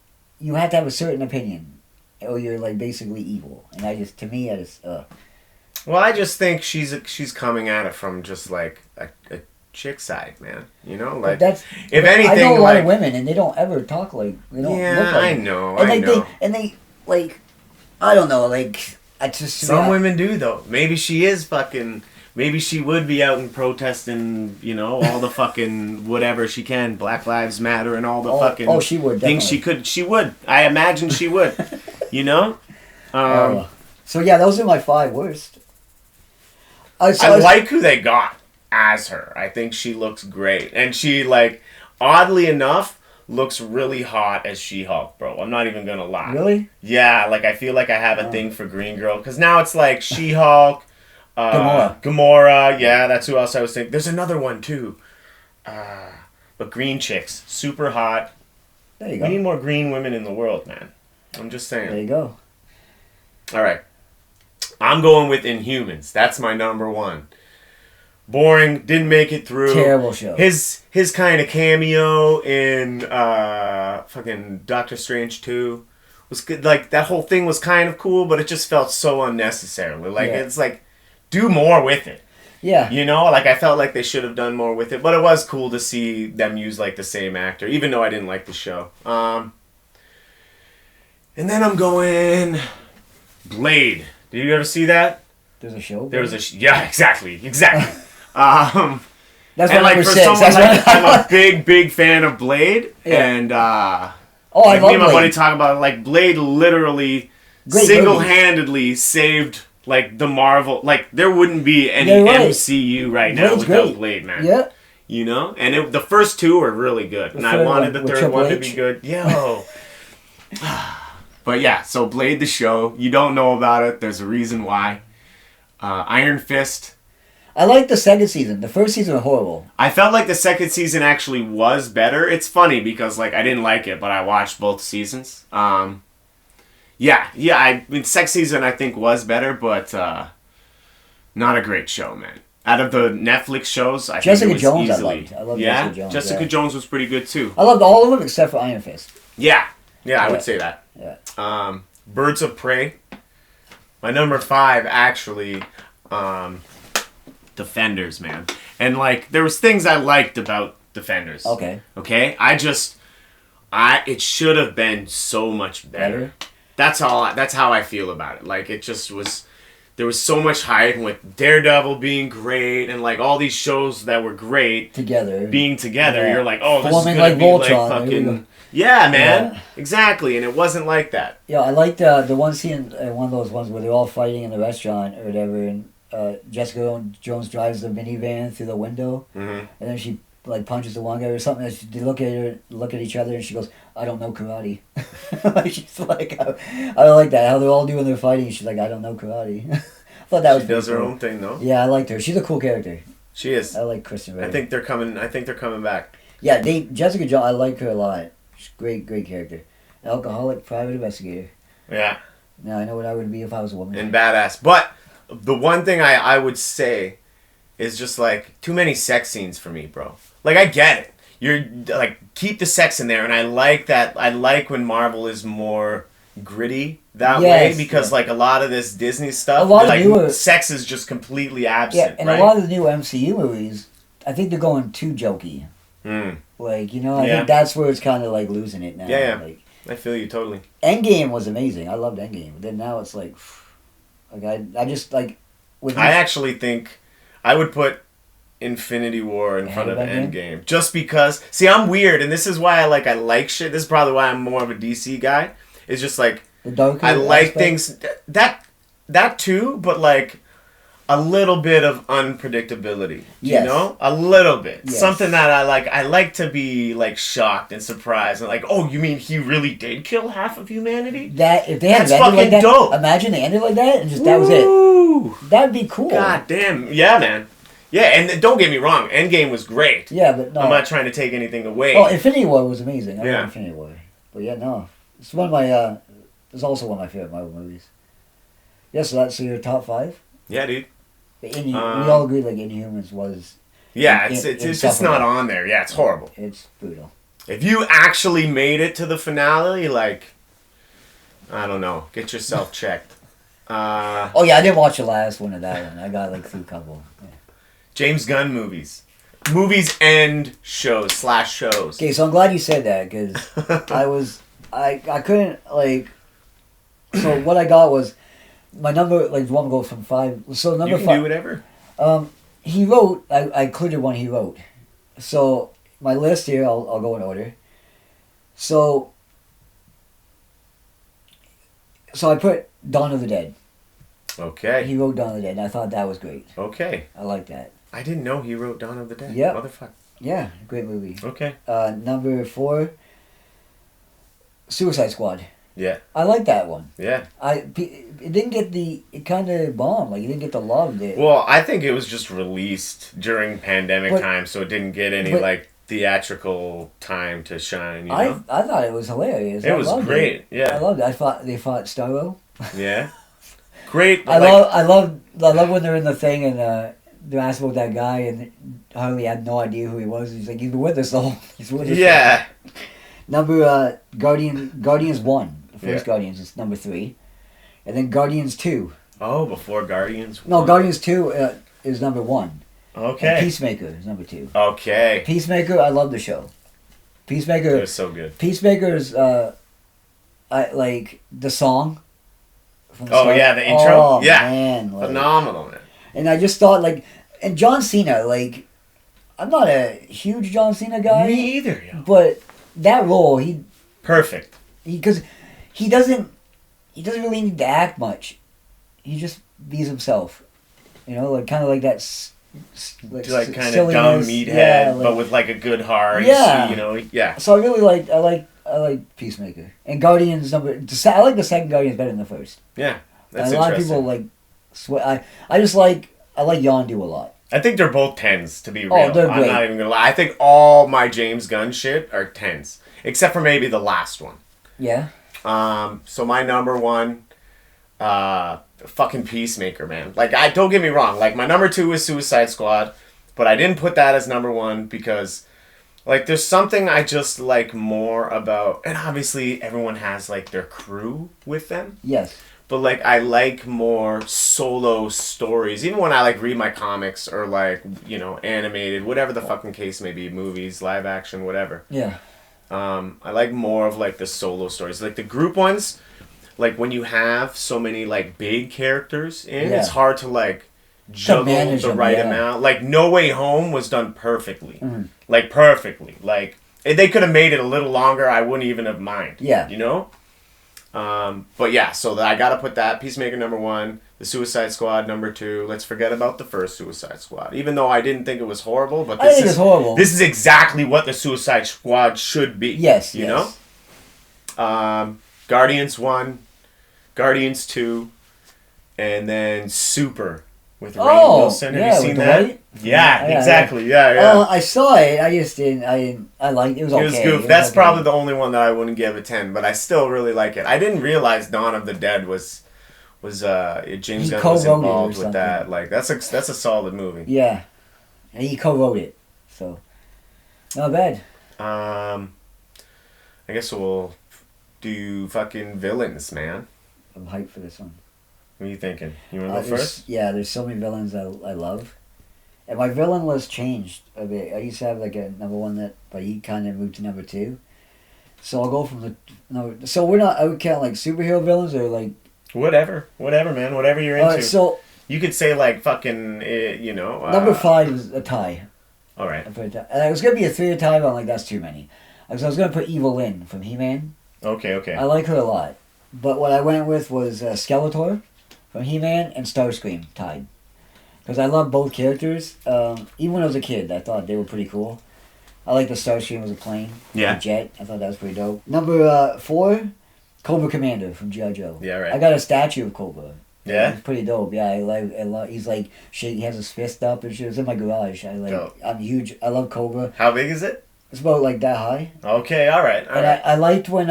you have to have a certain opinion, or you're like basically evil. And I just Well, I just think she's coming at it from just like a chick side, man. You know, like if anything, I know a lot of women, and they don't ever talk like they don't. Yeah, look like I know. And I know. They like, I don't know, like I just some women do though. Maybe she is fucking. Maybe she would be out and protesting, you know, all the fucking whatever she can, Black Lives Matter and all the fucking she would, things she would. I imagine she would, you know? So yeah, those are my 5 worst. I like who they got as her. I think she looks great. And she, like, oddly enough, looks really hot as She-Hulk, bro. I'm not even gonna lie. Really? Yeah, like, I feel like I have a thing for Green Girl. Because now it's like She-Hulk, Gamora, yeah, that's who else I was thinking. There's another one too, but green chicks, super hot. There you go. We need more green women in the world, man. I'm just saying. There you go. All right, I'm going with Inhumans. That's my number 1. Boring, didn't make it through. Terrible show. His kind of cameo in fucking Doctor Strange 2 was good. Like that whole thing was kind of cool, but it just felt so unnecessarily. Like it's like. Do more with it. Yeah. You know, like I felt like they should have done more with it, but it was cool to see them use like the same actor, even though I didn't like the show. And then I'm going Blade. Did you ever see that? There's a show. There was yeah, exactly. That's what like for 6. someone like, I'm a big fan of Blade, and I like love me and my Blade. buddy talk about it, like Blade literally single-handedly saved. Like the Marvel, like there wouldn't be any MCU right now without Blade, man. Yeah. You know, and the first 2 were really good, and I wanted the third one to be good. Yo. But yeah, so Blade the show. You don't know about it. There's a reason why. Iron Fist. I liked the second season. The first season was horrible. I felt like the second season actually was better. It's funny because like I didn't like it, but I watched both seasons. Yeah. I mean, second season I think was better, but not a great show, man. Out of the Netflix shows, I think it was Jones easily. I loved. I loved Jessica Jones. Jessica Jones was pretty good too. I loved all of them except for Iron Fist. Yeah, I would say that. Yeah. Birds of Prey. My number 5 actually. Defenders, man, and like there was things I liked about Defenders. Okay. It should have been so much better. That's how I feel about it. Like it just was. There was so much hype with Daredevil being great and like all these shows that were great being together. Yeah. You're like, oh, this is gonna be Voltron, like fucking. Yeah, man. Yeah. Exactly, and it wasn't like that. Yeah, I liked the one scene, one of those ones where they're all fighting in the restaurant or whatever, and Jessica Jones drives the minivan through the window, and then she like punches the one guy or something. And they look at each other, and she goes, "I don't know karate." She's like, I like that how they're all doing their fighting. She's like, "I don't know karate." I thought that was. She does her own thing, though. Yeah, I liked her. She's a cool character. She is. I like Kristen Ritter. I think they're coming back. Yeah, Jessica Jones. I like her a lot. She's a great character. Alcoholic, private investigator. Yeah. Now I know what I would be if I was a woman. And badass, but the one thing I would say is just like too many sex scenes for me, bro. Like I get it. You're like keep the sex in there, and I like that. I like when Marvel is more gritty that way because like a lot of this Disney stuff, like sex is just completely absent. Yeah, and right? a lot of the new MCU movies, I think they're going too jokey. Mm. Like, you know, I Yeah. think that's where it's kind of like losing it now. Yeah, yeah. Like, I feel you totally. Endgame was amazing. I loved Endgame. But then now it's like I just like with I each actually think I would put Infinity War in ahead front of of Endgame. Endgame. Just because, see, I'm weird, and this is why I like shit. This is probably why I'm more of a DC guy. It's just like, The darker I like aspect. things, that too, but like, a little bit of unpredictability. You Yes. know? A little bit. Yes. Something that I like. I like to be like shocked and surprised and like, oh, you mean he really did kill half of humanity? That if they had That's ended like fucking that, dope. imagine they ended like that and just that was it. Woo! That'd be cool. God damn. Yeah, man. Yeah, and don't get me wrong, Endgame was great. Yeah, but no. I'm not trying to take anything away. Oh, Infinity War was amazing. I Yeah. love Infinity War. But yeah, no. It's one of my it's also one of my favorite Marvel movies. Yeah, so that's your top 5? Yeah, dude. We all agree like Inhumans was Yeah, In- it's in- just not insufferable. on there. Yeah, it's horrible. it's brutal. If you actually made it to the finale, like, I don't know, get yourself checked. Oh yeah, I didn't watch the last one of that one. I got like through a couple. Yeah. James Gunn movies. Movies and shows. Okay, so I'm glad you said that because I couldn't like. So what I got was my number like one go from 5. So number You can 5. do whatever. He wrote. I included one he wrote. So my list here, I'll go in order. So I put Dawn of the Dead. Okay. He wrote Dawn of the Dead, and I thought that was great. Okay. I like that. I didn't know he wrote Dawn of the Dead. Yep. Motherfucker. Yeah, great movie. Okay. Number 4, Suicide Squad. Yeah. I like that one. Yeah. It didn't get it kind of bombed. Like, it didn't get the love that. Well, I think it was just released during pandemic But- time, so it didn't get any, but- like, theatrical time to shine, you know? I thought it was hilarious. It I was loved great, It. yeah. I loved it. They fought Starro. Yeah. Great. I love when they're in the thing and they're asked about that guy and Harley had no idea who he was. He's like, he's been with us the whole. He's with us. Yeah. Number Guardians 1. The first Yeah. Guardians is number 3, and then Guardians 2. Oh, before Guardians? No, Guardians 2 is number 1. Okay. And Peacemaker is number 2. Okay. Peacemaker, I love the show. Peacemaker. It was so good. Peacemaker's I like the song. From the Oh, start. yeah, the intro? Oh, Yeah. man, like, Phenomenal, man. and I just thought like, and John Cena, like, I'm not a huge John Cena guy, Me either, yo. but that role Perfect. because he doesn't really need to act much. He just bees himself, you know, like kind of like that. Like kind of dumb meathead, yeah, like, but with like a good heart. Yeah. You know, yeah. so I really I like Peacemaker and Guardians I like the second Guardians better than the first. Yeah. That's And a lot of interesting. people like swear. I just like Yondu a lot. I think they're both 10s, to be real. Oh, they're I'm great. not even going to lie. I think all my James Gunn shit are 10s. Except for maybe the last one. Yeah. So my number 1, fucking Peacemaker, man. Like, don't get me wrong. Like, my number 2 is Suicide Squad. But I didn't put that as number 1 because, like, there's something I just like more about... And obviously, everyone has, like, their crew with them. Yes. But, like, I like more solo stories. Even when I, like, read my comics or, like, you know, animated, whatever the fucking case may be, movies, live action, whatever. Yeah. I like more of, like, the solo stories. Like, the group ones, like, when you have so many, like, big characters in, Yeah. it's hard to, like, juggle manage the them, right yeah. amount. Like, No Way Home was done perfectly. Mhm. Like, perfectly. Like, if they could have made it a little longer, I wouldn't even have mind. Yeah. You know? But yeah, so I gotta put that Peacemaker number 1, the Suicide Squad number 2. Let's forget about the first Suicide Squad, even though I didn't think it was horrible. But I think it's horrible. This is exactly what the Suicide Squad should be. Yes. you yes. know. Guardians 1, Guardians 2, and then Super with Rainn Oh, Wilson. Have yeah, you seen with that? Dwight? Yeah, Yeah, exactly. Yeah. I saw it. I just didn't. I liked it. It was okay. It was good. It was That's okay. probably the only one that I wouldn't give a 10, but I still really like it. I didn't realize Dawn of the Dead was James He Gunn was co-wrote it or involved with something. that. Like that's a solid movie. Yeah, and he co-wrote it, so not bad. I guess we'll do fucking villains, man. I'm hyped for this one. What are you thinking? You want to go first? Yeah, there's so many villains I love, And my villain list changed a bit. I used to have like a number one but he kind of moved to number two. So I'll go from the no. So we're not. I would count like superhero villains or like Whatever, man. Whatever you're into. so You could say like fucking, number 5 is a tie. All right. And it was gonna be a 3 tie, but I'm like that's too many. So I was gonna put Evil Lynn from He-Man. Okay. I like her a lot, but what I went with was Skeletor from He-Man and Starscream tied. Because I love both characters. Even when I was a kid, I thought they were pretty cool. I like the Starscream as a plane. Yeah. A jet. I thought that was pretty dope. Number 4, Cobra Commander from G.I. Joe. Yeah, right. I got a statue of Cobra. Yeah? It's pretty dope. Yeah, I like. He's like shit. He has his fist up and shit. It's in my garage. Dope. I'm huge. I love Cobra. How big is it? It's about like that high. Okay, all right. I liked when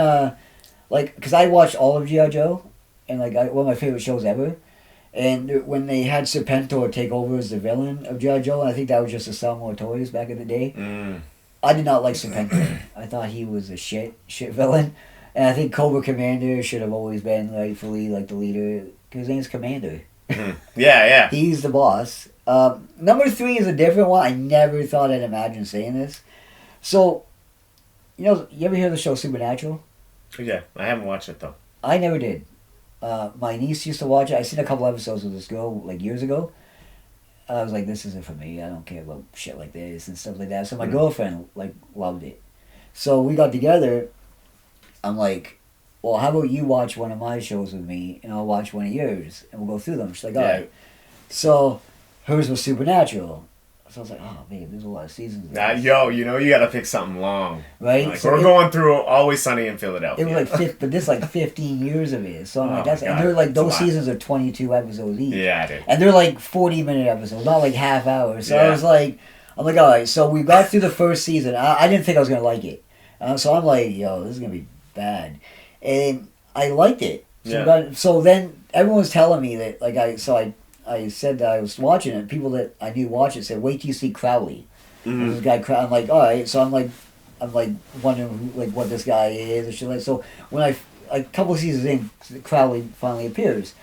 because I watched all of G.I. Joe, and one of my favorite shows ever. And when they had Serpentor take over as the villain of G.I. Joe, and I think that was just to sell more toys back in the day. I did not like Serpentor. I thought he was a shit villain. And I think Cobra Commander should have always been rightfully like the leader, because his name's Commander. Yeah. He's the boss. Number 3 is a different one. I never thought I'd imagine saying this. So, you ever hear the show Supernatural? Yeah, I haven't watched it though. I never did. My niece used to watch it. I seen a couple episodes with this girl like years ago. I was like, this isn't for me. I don't care about shit like this and stuff like that. So my girlfriend like loved it. So we got together. I'm like, well, how about you watch one of my shows with me and I'll watch one of yours and we'll go through them. She's like, all right. So hers was Supernatural. So I was like, oh, babe, there's a lot of seasons. You gotta pick something long. Right? Like, so we're going through Always Sunny in Philadelphia. It was but this like 15 years of it. So I'm like, God, and they're like, those that's a lot. seasons are 22 episodes each. Yeah, dude. And they're like 40-minute episodes, not like half hours. So Yeah. I was like, I'm like, all right. So we got through the first season. I didn't think I was gonna like it. So I'm like, yo, this is gonna be bad. And I liked it. So then everyone was telling me that I said that I was watching it. People that I knew watch it said, "Wait till you see Crowley." Mm-hmm. This guy, I'm like, all right. So I'm like wondering what this guy is and shit like. So when a couple of seasons in, Crowley finally appears,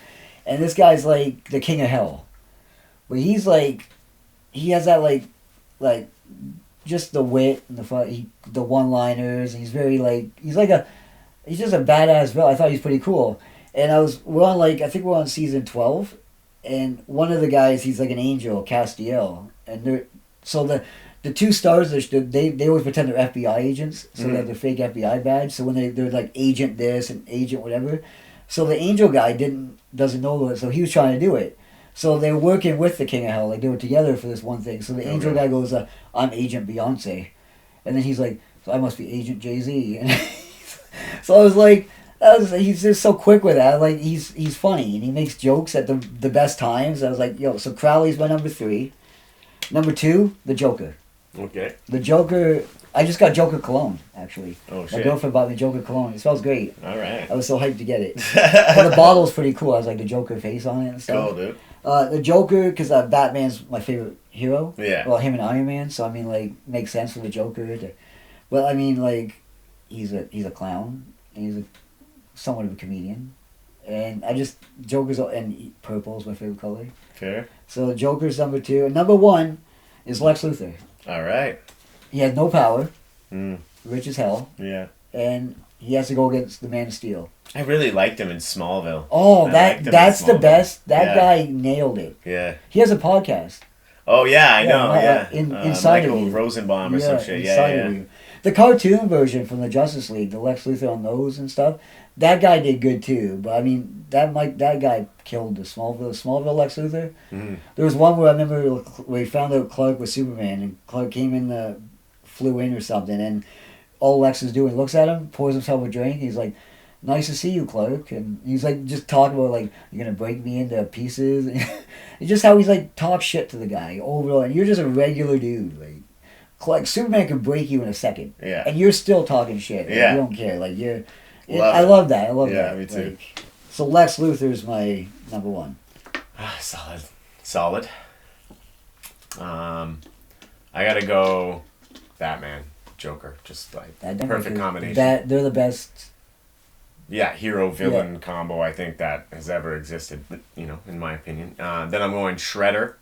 and this guy's like the king of hell, but he's like, he has that like just the wit and the one-liners, and he's very he's just a badass villain. I thought he was pretty cool, and I think we're on season 12. And one of the guys, he's like an angel, Castiel, and the 2 stars, they always pretend they're FBI agents, so they have their fake FBI badge. So when they're like agent this and agent whatever, so the angel guy doesn't know it, so he was trying to do it. So they were working with the King of Hell, like they were together for this one thing. So the angel guy goes, "I'm Agent Beyonce," and then he's like, "So I must be Agent Jay-Z." And so I was like. He's just so quick with that. Like he's funny and he makes jokes at the best times. I was like, yo, so Crowley's my number 3. Number 2, the Joker. Okay. The Joker. I just got Joker cologne actually. Oh shit. My girlfriend bought me Joker cologne. It smells great. All right. I was so hyped to get it. And the bottle's pretty cool. I was like the Joker face on it and stuff. Cool, dude. The Joker, because Batman's my favorite hero. Yeah. Well, him and Iron Man. So I mean, like, makes sense for the Joker. But I mean, like, he's a clown. And he's somewhat of a comedian, and and purple is my favorite color. Fair. So Joker's number 2, and number 1 is Lex Luthor. All right. He has no power, rich as hell, Yeah. and he has to go against the Man of Steel. I really liked him in Smallville. Oh, that's the best. That guy nailed it. Yeah. He has a podcast. Oh yeah, I know. Inside Michael of You. Rosenbaum or some shit. Inside of You. The cartoon version from the Justice League, the Lex Luthor on those and stuff, that guy did good too. But I mean, that guy killed the Smallville Lex Luthor. Mm-hmm. There was one where I remember where he found out Clark was Superman, and Clark came in, flew in or something, and all Lex is doing, looks at him, pours himself a drink. He's like, "Nice to see you, Clark," and he's like just talking about like, "You're gonna break me into pieces." It's just how he's like talk shit to the guy overall, and you're just a regular dude, like Superman could break you in a second. Yeah. And you're still talking shit. Like, Yeah. You don't care. Like you're. I love that. I love yeah, that. me too. Like, so Lex Luthor's my number 1. Solid. I gotta go Batman, Joker. Just like perfect combination. They're the best. Yeah, hero villain combo I think that has ever existed. In my opinion. Then I'm going Shredder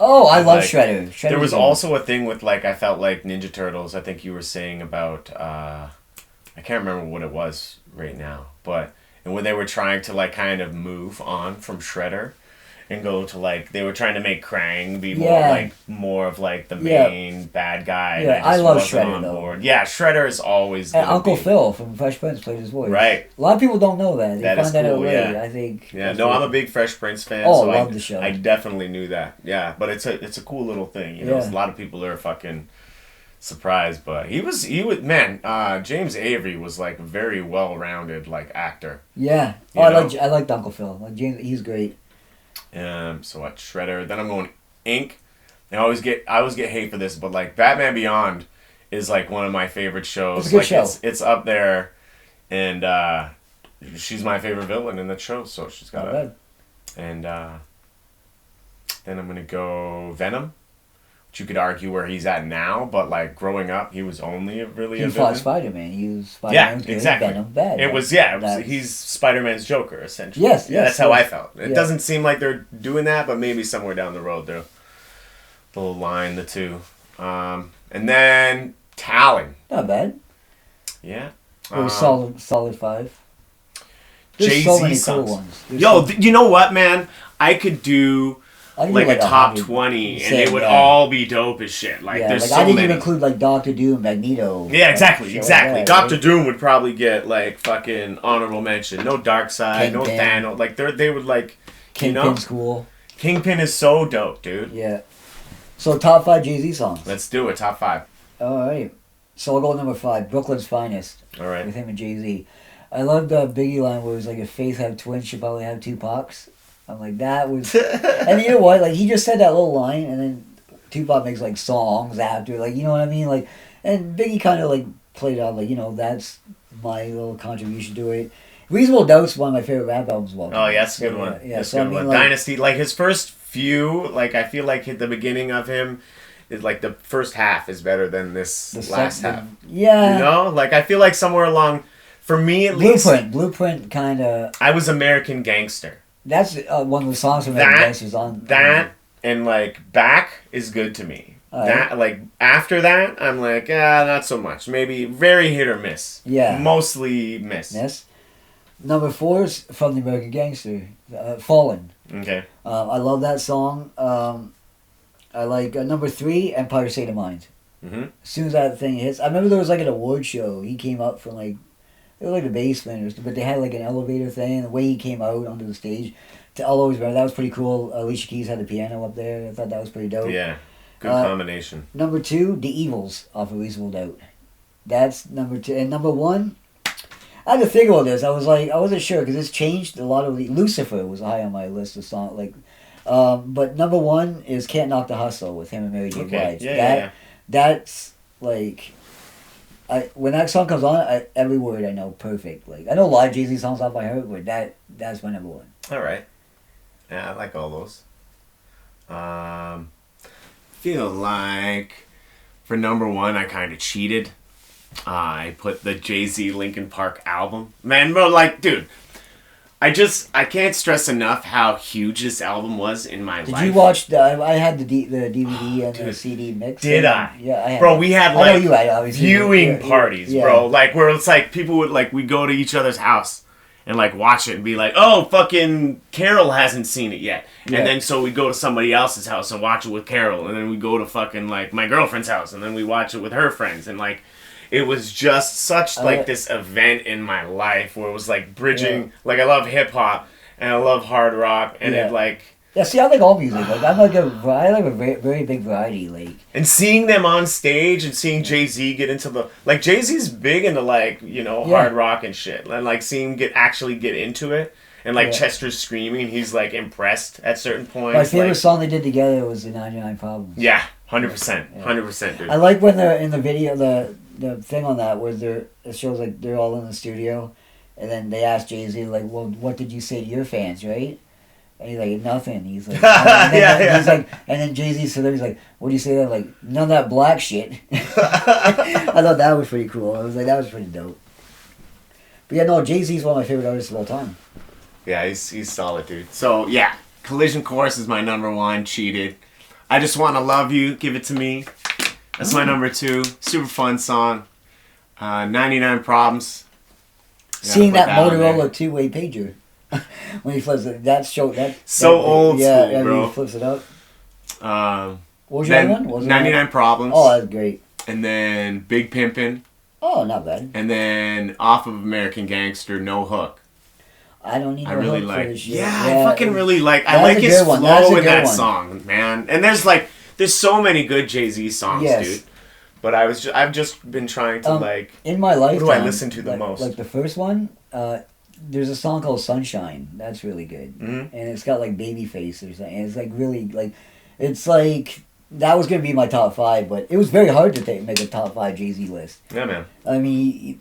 Oh, I love Like, Shredder. Shredder's there was good. also a thing with like I felt like Ninja Turtles. I think you were saying about I can't remember what it was right now, but and when they were trying to like kind of move on from Shredder and go to like they were trying to make Krang be Yeah. more of like the Yeah. main bad guy, and Yeah, I I just love wasn't Shredder, on though. board. Yeah, Shredder is always And gonna Uncle be Phil from Fresh Prince played his voice. right. A lot of people don't know that. They That is find that out cool. late. Yeah. I think. Yeah, that's no, I'm a it. big Fresh Prince fan, Oh, so I love the show. I definitely knew that. Yeah, but it's a cool little thing, you know. Yeah. A lot of people are fucking surprised, but he was man. James Avery was like a very well rounded like actor. Yeah. You Oh, know? I liked Uncle Phil. Like James, he's great. So what Shredder? Then I'm going Ink. I always get hate for this, but like Batman Beyond is like one of my favorite shows. It's a good like show. It's up there, and she's my favorite villain in that show. So she's got Not a bad. and then I'm gonna go Venom. Which you could argue where he's at now, but like growing up, he was only really He a fought villain. Spider-Man. He was Yeah, Spider-Man's good, exactly. Venom bad. He's Spider-Man's Joker essentially. Yes, Yeah, yes, that's how yes. I felt. It Yeah. doesn't seem like they're doing that, but maybe somewhere down the road they'll line the two. And then Talon. Not bad. Yeah. It was solid 5. There's Jay-Z so many songs. cool ones. There's Yo, so- you know what, man? I could do I can do like a top 100. 20, and Same, they would yeah. all be dope as shit. Like Yeah, there's like so I didn't many. even include like Doctor Doom, Magneto. Yeah, exactly, shit like exactly. that, Doctor right? Doom would probably get like fucking honorable mention. No Darkseid, no Kingpin. Thanos. Like they would like, Kingpin's cool. Kingpin is so dope, dude. Yeah. So top 5 Jay-Z songs. Let's do it. Top 5. All right. So I'll go number 5, Brooklyn's Finest, All right. with him and Jay-Z. I love the Biggie line where it was like, if Faith had twins, she'd probably have 2 Pacs. I'm like, that was... And you know what? Like, he just said that little line, and then Tupac makes, like, songs after. Like, you know what I mean? Like, and Biggie kind of, like, played out, like, you know, that's my little contribution to it. Reasonable Doubt's one of my favorite rap albums of all time. Oh, yeah, that's a good one. Yeah, That's so a I good mean, one. like... Dynasty, like his first few, like I feel like at the beginning of him, is like the first half is better than this the last second- half. Yeah. You know, like I feel like somewhere along, for me at least, Blueprint kind of... I was American Gangster. That's one of the songs from That- Gangsters on... That and like Back is good to me. Alright. That like after that, I'm like not so much. Maybe very hit or miss. Yeah. Mostly miss. Yes. Number 4 is from the American Gangster, Fallen. Okay. I love that song. I like number 3, Empire State of Mind. Mm-hmm. As soon as that thing hits, I remember there was like an award show. He came up from like, it was like a basement, or something, but they had like an elevator thing. The way he came out onto the stage, I'll always remember that was pretty cool. Alicia Keys had the piano up there. I thought that was pretty dope. Yeah. Good Uh, combination. Number 2, The Evils off of Reasonable Doubt. That's number 2, and number 1. I had to think about this. I was like, I wasn't sure because it's changed a lot of the. Lucifer was high on my list of songs. Like, but number 1 is "Can't Knock the Hustle" with him and Mary J. Okay. Blige. Yeah. That's like, when that song comes on, every word I know perfect. Like I know a lot of Jay-Z songs off by heart, but that's my number 1. All right. Yeah, I like all those. Feel like for number 1, I kind of cheated. I put the Jay-Z Linkin Park album. Man, bro, like, dude, I can't stress enough how huge this album was in my life. Did you watch I had the DVD and the dude. CD mix. Did I? Yeah, I had. Bro, we had I know like you had, obviously. viewing Yeah, parties, yeah. bro. Like where it's like people would like we'd go to each other's house and like watch it and be like, oh, fucking Carol hasn't seen it yet. Yeah. And then so we'd go to somebody else's house and watch it with Carol. And then we'd go to fucking like my girlfriend's house and then we watch it with her friends. And like it was just such like this event in my life where it was like bridging. Yeah. Like I love hip hop and I love hard rock and Yeah. it like. Yeah, see, I like all music. Like I like a very, very big variety. Like And seeing them on stage and seeing Jay-Z get into the... Like, Jay-Z's big into, like, you know, Yeah. hard rock and shit. And, like, seeing him actually get into it. And, like, Yeah. Chester's screaming and he's, like, impressed at certain points. my favorite like, song they did together was the 99 Problems. Yeah, 100%. 100%, dude. I like when they're in the video, the thing on that where it shows like they're all in the studio, and then they ask Jay-Z like, well, what did you say to your fans, right? And he's like, nothing. He's like, and then, Yeah, he's like, and then Jay-Z said, he's like, what do you say to that? Like, none of that black shit. I thought that was pretty cool. I was like, that was pretty dope. But yeah, no, Jay-Z's one of my favorite artists of all time. Yeah, he's solid, dude. So, yeah. Collision Course is my number 1. Cheated. I Just Want to Love You, Give It To Me. That's my number 2. Super fun song. 99 Problems. Seeing that Motorola two-way pager when he flips it, that old school, bro. He flips it up. What was your other one? 99 Problems. Oh, that's great. And then Big Pimpin'. Oh, not bad. And then off of American Gangster, No Hook. I don't need no really hook like. for this shit. Yeah, I fucking really like. I That's like his flow in that one. song, man. And there's so many good Jay-Z songs, dude. But I've just been trying to in my life. What do I listen to the most? Like the first one, there's a song called Sunshine. That's really good, and it's got like Babyface or something. And it's like really like, it's like that was gonna be my top 5, but it was very hard to make a top 5 Jay-Z list. Yeah, man. I mean,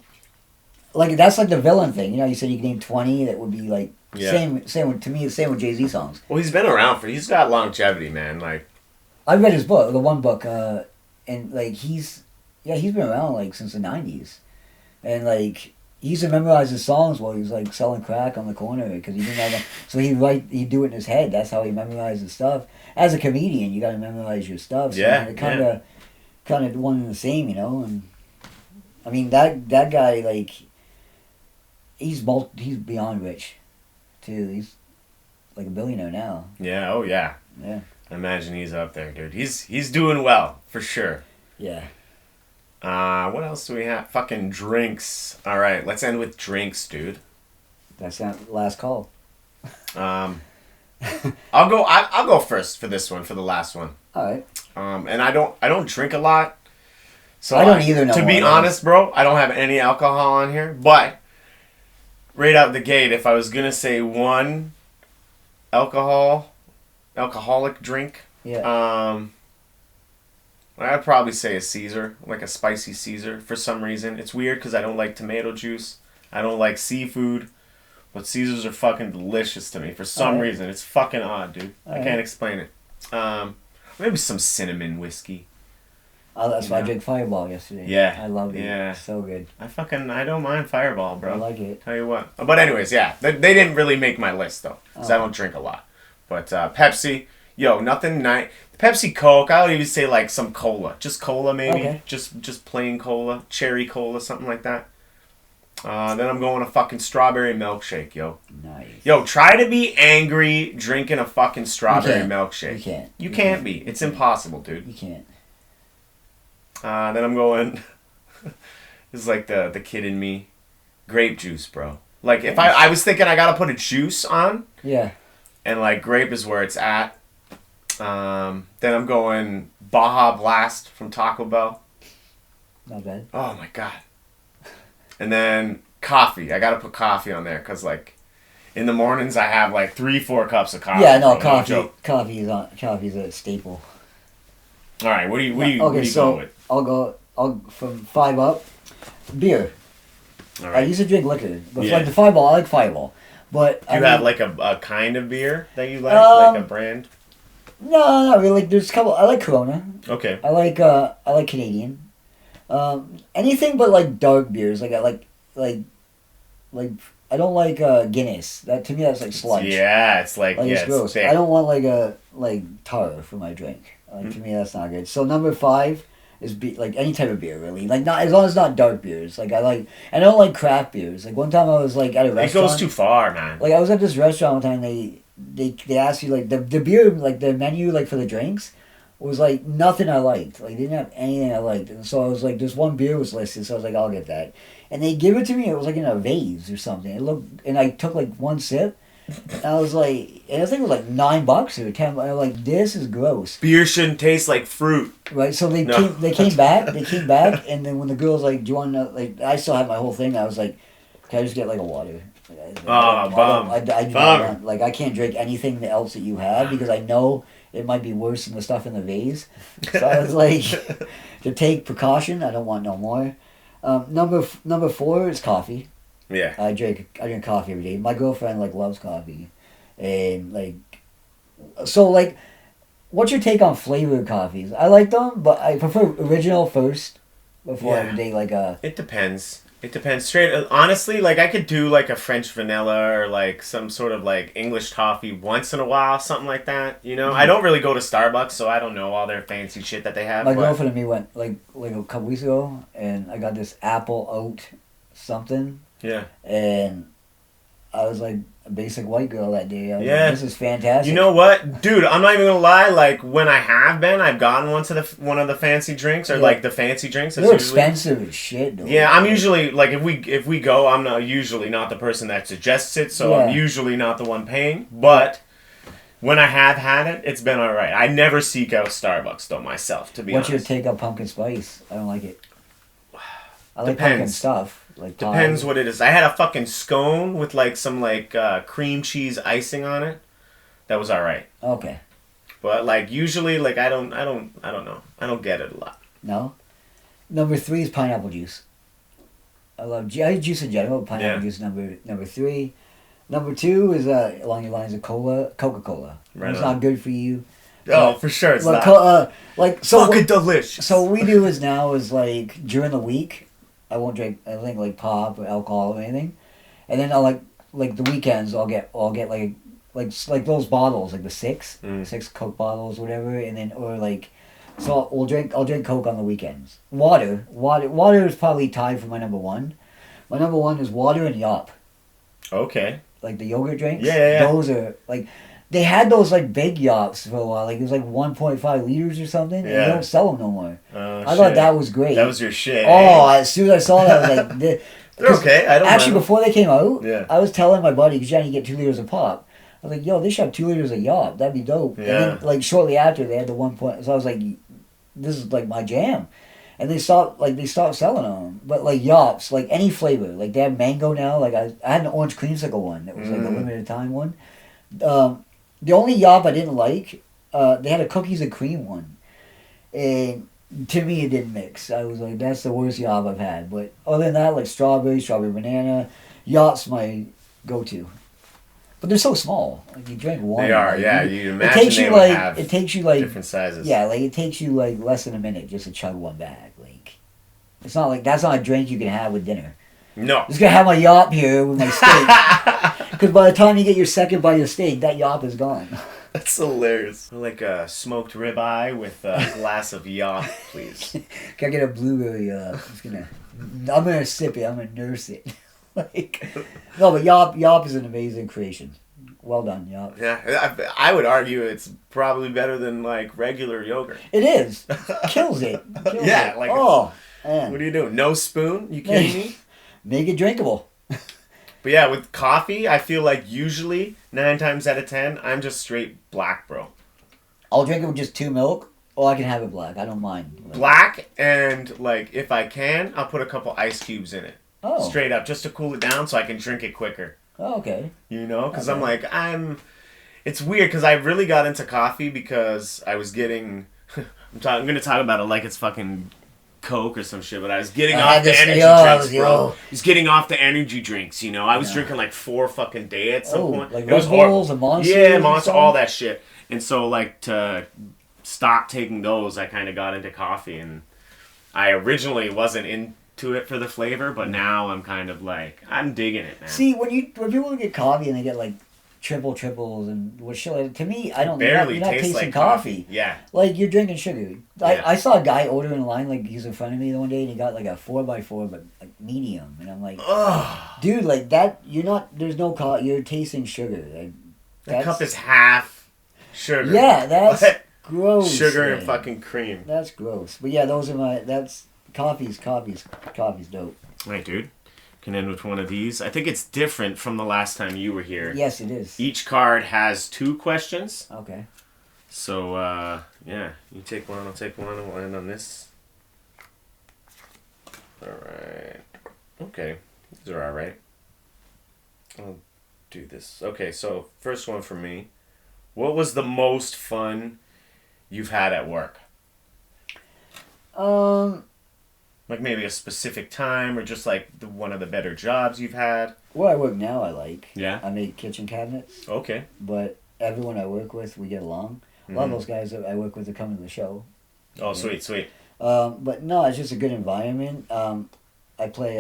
like that's like the villain thing. You know, you said you could name 20. That would be like same to me. Same with Jay-Z songs. Well, he's been around he's got longevity, man. Like, I read his book, the one book, and like he's been around like since the 90s, and like he used to memorize his songs while he was like selling crack on the corner because he didn't have so he'd do it in his head. That's how he memorized his stuff. As a comedian, you got to memorize your stuff. So it kind of one and the same, you know. And I mean that guy, like, he's beyond rich, too. He's like a billionaire now. Yeah. Oh yeah. Yeah. I imagine he's up there, dude. He's doing well for sure. Yeah. What else do we have? Fucking drinks. All right, let's end with drinks, dude. That's not last call. I'll go first for this one, for the last one. All right. And I don't drink a lot. So I don't either. To be honest, bro, I don't have any alcohol on here. But right out the gate, if I was gonna say one alcoholic drink, I'd probably say a Caesar, like a spicy Caesar. For some reason, it's weird because I don't like tomato juice. I don't like seafood. But Caesars are fucking delicious to me for some reason. It's fucking odd, dude. I can't explain it. Maybe some cinnamon whiskey. Oh, that's why I drank Fireball yesterday. Yeah. I loved it. Yeah. It's so good. I don't mind Fireball, bro. I like it. Tell you what. But anyways, yeah. They didn't really make my list, though. Because I don't drink a lot. But Pepsi, nothing nice. Pepsi, Coke, I would even say like some cola. Just cola, maybe. Okay. Just plain cola. Cherry cola, something like that. Then I'm going a fucking strawberry milkshake, yo. Nice. Yo, try to be angry drinking a fucking strawberry milkshake. You can't. You can't be. It's impossible, dude. You can't. Then I'm going... This is like the kid in me. Grape juice, bro. Like, if I was thinking I gotta put a juice on. Yeah. And, like, grape is where it's at. Then I'm going Baja Blast from Taco Bell. Not bad. Oh, my God. And then coffee. I gotta put coffee on there because, like, in the mornings I have like 3-4 cups of coffee. Yeah, no, coffee. Coffee's a staple. All right, what do you go with? I'll go from 5 up. Beer. All right. I used to drink liquor, but like the Fireball, I like Fireball. But do you have like a kind of beer that you like a brand? No, not really. There's a couple. I like Corona. Okay. I like Canadian. Anything but like dark beers. Like I don't like Guinness. That to me that's like sludge. Yeah, it's like it's gross. Thick. I don't want like tar for my drink. To me that's not good. So number 5 is like any type of beer really. Like not as long as it's not dark beers. Like I don't like craft beers. Like one time I was like at a restaurant. It goes too far, man. Like I was at this restaurant one time. They asked you like the beer, like the menu, like for the drinks was like nothing I liked. Like they didn't have anything I liked. And so I was like, this one beer was listed, so I was like, I'll get that. And they give it to me, it was like in a vase or something. It looked, and I took like one sip, and I was like, and I think it was like $9 or $10. And I'm like, this is gross. Beer shouldn't taste like fruit. Right, so they came back, and then when the girl's like, do you want to, like, I still have my whole thing, I was like, can I just get like a water? Bum. I do not want, like, I can't drink anything else that you have because I know it might be worse than the stuff in the vase. So I was like, to take precaution, I don't want no more. Number 4 is coffee. Yeah. I drink coffee every day. My girlfriend like loves coffee, and like, so like, what's your take on flavored coffees? I like them, but I prefer original first before I take like a. It depends. It depends. Straight honestly, like I could do like a French vanilla or like some sort of like English toffee once in a while, something like that. You know, I don't really go to Starbucks, so I don't know all their fancy shit that they have. My But girlfriend and me went like a couple weeks ago, and I got this apple oat something, yeah, and I was like a basic white girl that day. I was Yeah. like, this is fantastic. you know what, dude? I'm not even gonna lie. Like when I have been, I've gotten one of the fancy drinks or Yeah. like the fancy drinks. They're expensive as shit, though. Yeah, I'm usually like if we go, I'm not usually not the person that suggests it, so I'm Yeah. usually not the one paying. But when I have had it, it's been all right. I never seek out Starbucks though myself, to be What's your honest. take on pumpkin spice? I don't like it. I like pumpkin Depends. stuff. Like Depends pie. what it is. I had a fucking scone with like some like cream cheese icing on it. That was all right. Okay. But like usually, like I don't know. I don't get it a lot. No. Number 3 is pineapple juice. I love juice in general. Pineapple Yeah. juice number 3. Number 2 is along the lines of Coca-Cola. Right It's on. not good for you. Oh, for sure, it's Like, not. like so. Fucking delicious. So what we do is now is like during the week, I won't drink anything like pop or alcohol or anything, and then I'll like the weekends I'll get like those bottles like the six Coke bottles whatever, and then or like so I'll drink Coke on the weekends. Water is probably tied for my number one. My number one is water and Yop, Okay. like the yogurt drinks. Yeah. Those are like. They had those like big Yops for a while, like it was like 1.5 liters or something, and Yeah. they don't sell them no more. Oh, I thought shit. that was great. That was your shit. Oh, as soon as I saw that, I was like, They're okay. I don't actually, mind. before they came out, Yeah. I was telling my buddy, because you get 2 liters of pop. I was like, yo, they should have 2 liters of Yop. That'd be dope. Yeah. And then, like, shortly after, they had the 1 point. So I was like, this is, like, my jam. And they stopped selling them. But, like, Yops, like, any flavor. Like, they have mango now. Like, I had an orange creamsicle one. That was, like, a limited time one. The only Yop I didn't like, they had a cookies and cream one. And to me, it didn't mix. I was like, that's the worst Yop I've had. But other than that, like strawberry banana, Yop's my go-to. But they're so small. Like you drink one. They are, like, yeah. you- You imagine they would have it takes you like different sizes. yeah, like it takes you like less than a minute just to chug one bag. Like it's not like that's not a drink you can have with dinner. No. I'm just gonna have my Yop here with my steak. Because by the time you get your second bite of steak, that Yop is gone. That's hilarious. I like a smoked ribeye with a glass of Yop, please. Can I get a blueberry? I'm gonna sip it. I'm gonna nurse it. Like, no, but Yop is an amazing creation. Well done, Yop. Yeah, I would argue it's probably better than like regular yogurt. It is. Kills it. Kills Yeah, it. like oh, What man. are you doing? No spoon? You kidding me? Make it drinkable. But yeah, with coffee, I feel like usually 9 times out of 10, I'm just straight black, bro. I'll drink it with just 2 milk, or I can have it black. I don't mind. Like, Black, and like if I can, I'll put a couple ice cubes in it. oh. Straight up, just to cool it down so I can drink it quicker. Oh, okay. You know? Because Okay. I'm like, it's weird because I really got into coffee because I was getting... I'm going to talk about it like it's fucking Coke or some shit, but I was getting off the energy drinks, bro. I was getting off the energy drinks, you know? I was drinking like 4 fucking day at some point. Like It was Red Bulls horrible. and Monsters. Yeah, and Monster, stuff? all that shit. And so, like, to stop taking those, I kind of got into coffee. And I originally wasn't into it for the flavor, but now I'm kind of like, I'm digging it, man. See, when people get coffee and they get like triples and what shit, like, to me, I don't. Barely you're not tastes tasting like coffee. Yeah. Like you're drinking sugar. Yeah. I saw a guy ordering a line like he's in front of me the one day and he got like a 4x4 but like medium and I'm like, Ugh. dude, like that. You're not. There's no coffee. You're tasting sugar. Like, That cup is half sugar. Yeah, that's What? gross. Sugar man. and fucking cream. That's gross. But yeah, those are my. That's coffee's dope. Right, dude. Can end with one of these. I think it's different from the last time you were here. Yes, it is. Each card has 2 questions. Okay. So, yeah. You take one, I'll take one, and we'll end on this. Alright. Okay. These are alright. I'll do this. Okay, so first one for me. What was the most fun you've had at work? Like maybe a specific time or just like one of the better jobs you've had? Where I work now, I like. Yeah. I make kitchen cabinets, Okay. but everyone I work with, we get along. A lot of those guys that I work with are coming to the show. Oh, sweet, sweet. But no, it's just a good environment. I play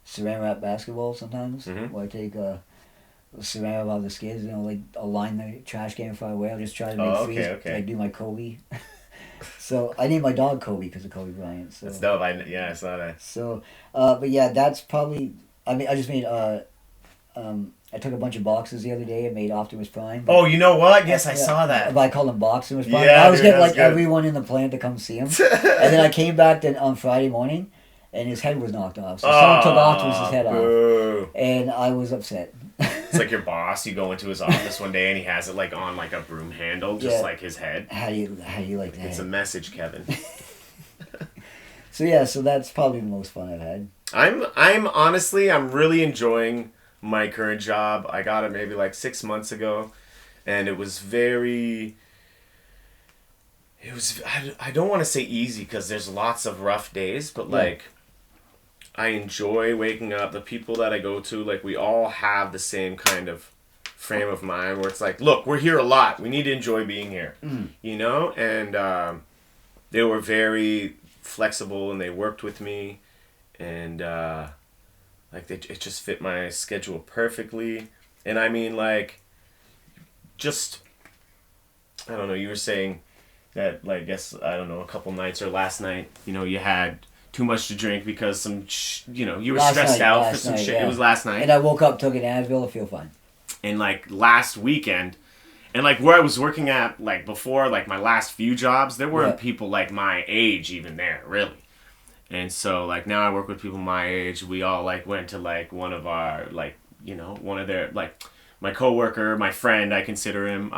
saran wrap basketball sometimes. Where I take saran wrap out of the skids, like I'll line the trash can far away. I'll just try to make threes. Okay. Like do my Kobe. So I named my dog Kobe because of Kobe Bryant. So That's dope. I saw that. so, but yeah, that's probably. I mean, I just made I took a bunch of boxes the other day and made Optimus Prime. Oh, you know what? Yes, I saw that. But I call them Optimus Prime. Yeah, I was dude, getting that's like good. everyone in the plant to come see him, and then I came back then on Friday morning, and his head was knocked off. So someone took Optimus's head off, and I was upset. It's like your boss. You go into his office one day and he has it like on like a broom handle, just like his head. How do you like that? It's a message, Kevin. So yeah, so that's probably the most fun I've had. I'm honestly, I'm really enjoying my current job. I got it maybe like 6 months ago, and it was I don't want to say easy because there's lots of rough days, but like I enjoy waking up. The people that I go to, like we all have the same kind of frame of mind where it's like, look, we're here a lot. We need to enjoy being here, you know? And they were very flexible and they worked with me, and like it just fit my schedule perfectly. And I mean, like, just I don't know. You were saying that, like, I don't know, a couple nights or last night, you had too much to drink because you were stressed out for some shit. Yeah. It was last night. And I woke up, took an Advil, I feel fine. And like last weekend, and like where I was working at, like before, like my last few jobs, there weren't people like my age even there, really. And so like now I work with people my age. We all like went to like one of our like, one of their like my coworker, my friend, I consider him,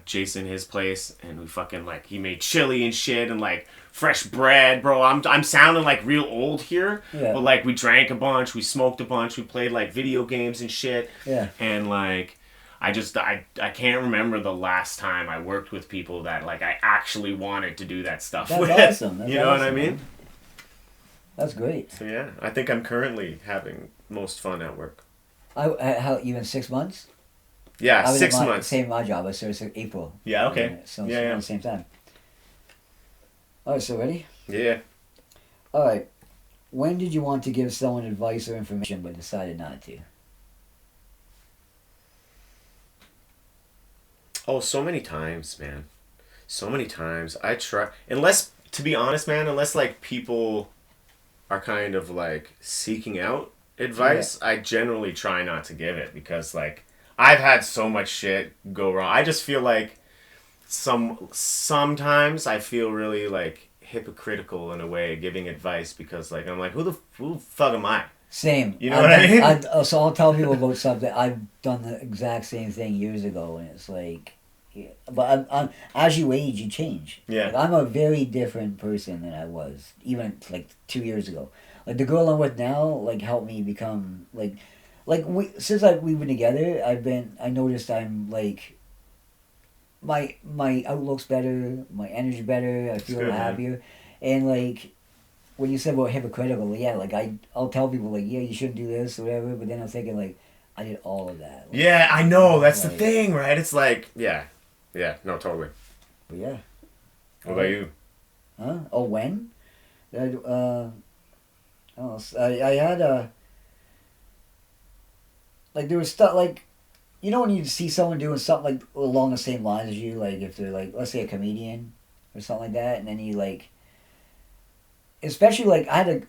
Jason, his place, and we fucking like he made chili and shit and like fresh bread, bro. I'm sounding like real old here, but like we drank a bunch, we smoked a bunch, we played like video games and shit, and like I can't remember the last time I worked with people that like I actually wanted to do that stuff with. That's awesome. That's you know awesome, what I mean? Man. That's great. So yeah, I think I'm currently having most fun at work. How even 6 months? Yeah, 6 months. Same my job. I started April. Yeah. Okay. So at the same time. All right. So ready? Yeah. All right. When did you want to give someone advice or information but decided not to? Oh, so many times, man. So many times. I try, to be honest, man, unless like people are kind of like seeking out advice, I generally try not to give it because like I've had so much shit go wrong. I just feel like sometimes I feel really like hypocritical in a way giving advice because like I'm like who the fuck am I? Same. You know what I mean? So I'll tell people about something. I've done the exact same thing years ago, and it's like, but I'm as you age, you change. Yeah. Like, I'm a very different person than I was even like 2 years ago. Like the girl I'm with now, like helped me become like since we've been together. I noticed I'm like. My outlook's better, my energy better. I feel good, happier, and like. When you said about hypocritical, like I'll tell people like, yeah, you shouldn't do this or whatever, but then I'm thinking like, I did all of that. Like, yeah, I know. That's like, the thing, right? It's like, yeah, no, totally. But yeah. What about you? Huh? Oh, when? I had like there was stuff like, when you see someone doing something like along the same lines as you, like if they're like, let's say a comedian or something like that, and then you like. Especially like I had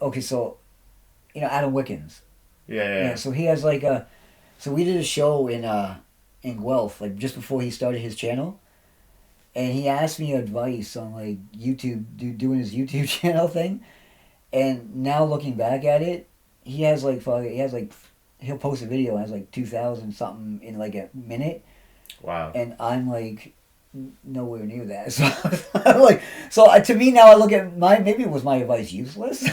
Adam Wickens. Yeah. So he has like so we did a show in Guelph like just before he started his channel, and he asked me advice on like YouTube doing his YouTube channel thing, and now looking back at it, he'll post a video and has like 2,000 something in like a minute. Wow. And I'm like. Nowhere near that. So to me now I look at maybe was my advice useless?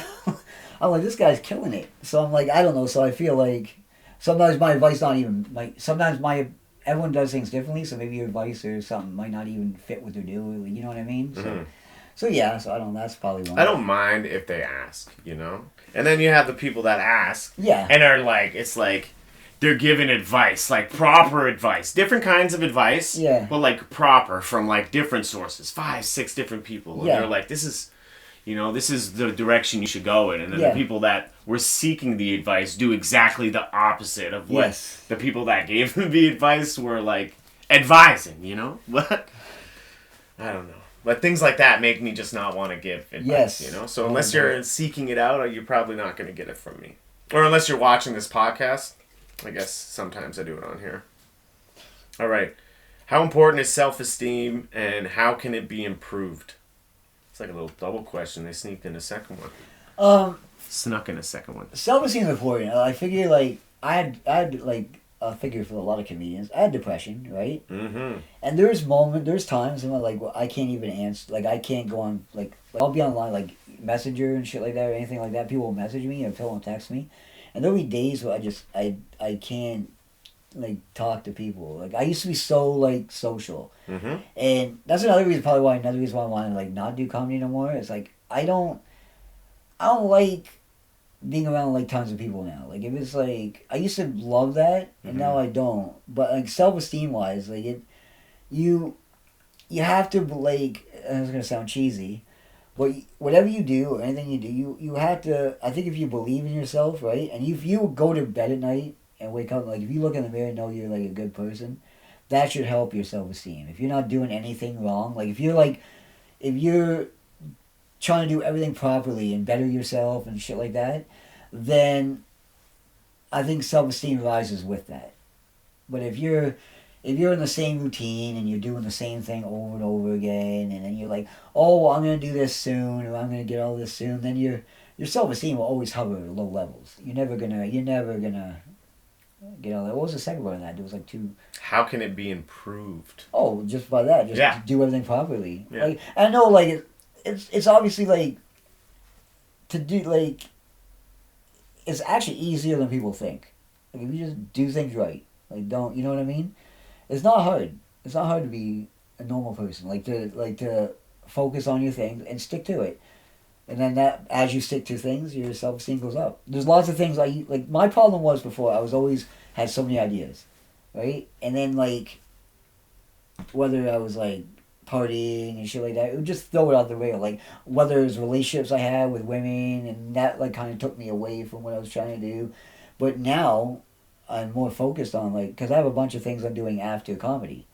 I'm like, this guy's killing it. So I'm like, I don't know. So I feel like sometimes my advice not even sometimes everyone does things differently. So maybe your advice or something might not even fit what they're doing. You know what I mean? So yeah. So I don't. That's probably one. I don't mind if they ask. And then you have the people that ask. Yeah. And are like, it's like. They're giving advice, like proper advice. Different kinds of advice, but like proper from like different sources. 5, 6 different people. And they're like, this is, this is the direction you should go in. And then Yeah. the people that were seeking the advice do exactly the opposite of what Yes. the people that gave them the advice were like advising, What? I don't know. But things like that make me just not want to give advice, Yes. So unless you're seeking it out, you're probably not going to get it from me. Or unless you're watching this podcast. I guess sometimes I do it on here. All right. How important is self-esteem and how can it be improved? It's like a little double question. They sneaked in a second one. Snuck in a second one. Self-esteem is important. I figure like I had like a figure for a lot of comedians. I had depression, right? Mm-hmm. And there's times when like I can't even answer. Like I can't go on like I'll be online like Messenger and shit like that or anything like that. People will message me or people will text me, and there'll be days where I can't like talk to people. Like I used to be so like social, Mm-hmm. and that's another reason why I want to like not do comedy no more. It's like I don't like being around like tons of people now. Like if it's like I used to love that and now I don't. But like self-esteem wise, like you have to like it's gonna sound cheesy, but whatever you do or anything you do, you have to. I think if you believe in yourself, right, and if you go to bed at night and wake up like if you look in the mirror and know you're like a good person, that should help your self-esteem. If you're not doing anything wrong, like if you're trying to do everything properly and better yourself and shit like that, then I think self-esteem rises with that. But if you're in the same routine and you're doing the same thing over and over again, and then you're like, oh, well, I'm gonna do this soon, or I'm gonna get all this soon, then your self-esteem will always hover at low levels. You're never gonna get all that. What was the second one of that? It was like two. How can it be improved? Oh, just by that, just Yeah. do everything properly. Yeah. Like I know, like it's obviously like to do like it's actually easier than people think. Like if you just do things right, like don't you know what I mean? It's not hard. It's not hard to be a normal person. Like to focus on your things and stick to it. And then that as you stick to things, your self esteem goes up. There's lots of things like my problem was before I was always had so many ideas, right? And then like whether I was like partying and shit like that, it would just throw it out the rail. Like whether it was relationships I had with women, and that like kind of took me away from what I was trying to do. But now I'm more focused on like because I have a bunch of things I'm doing after comedy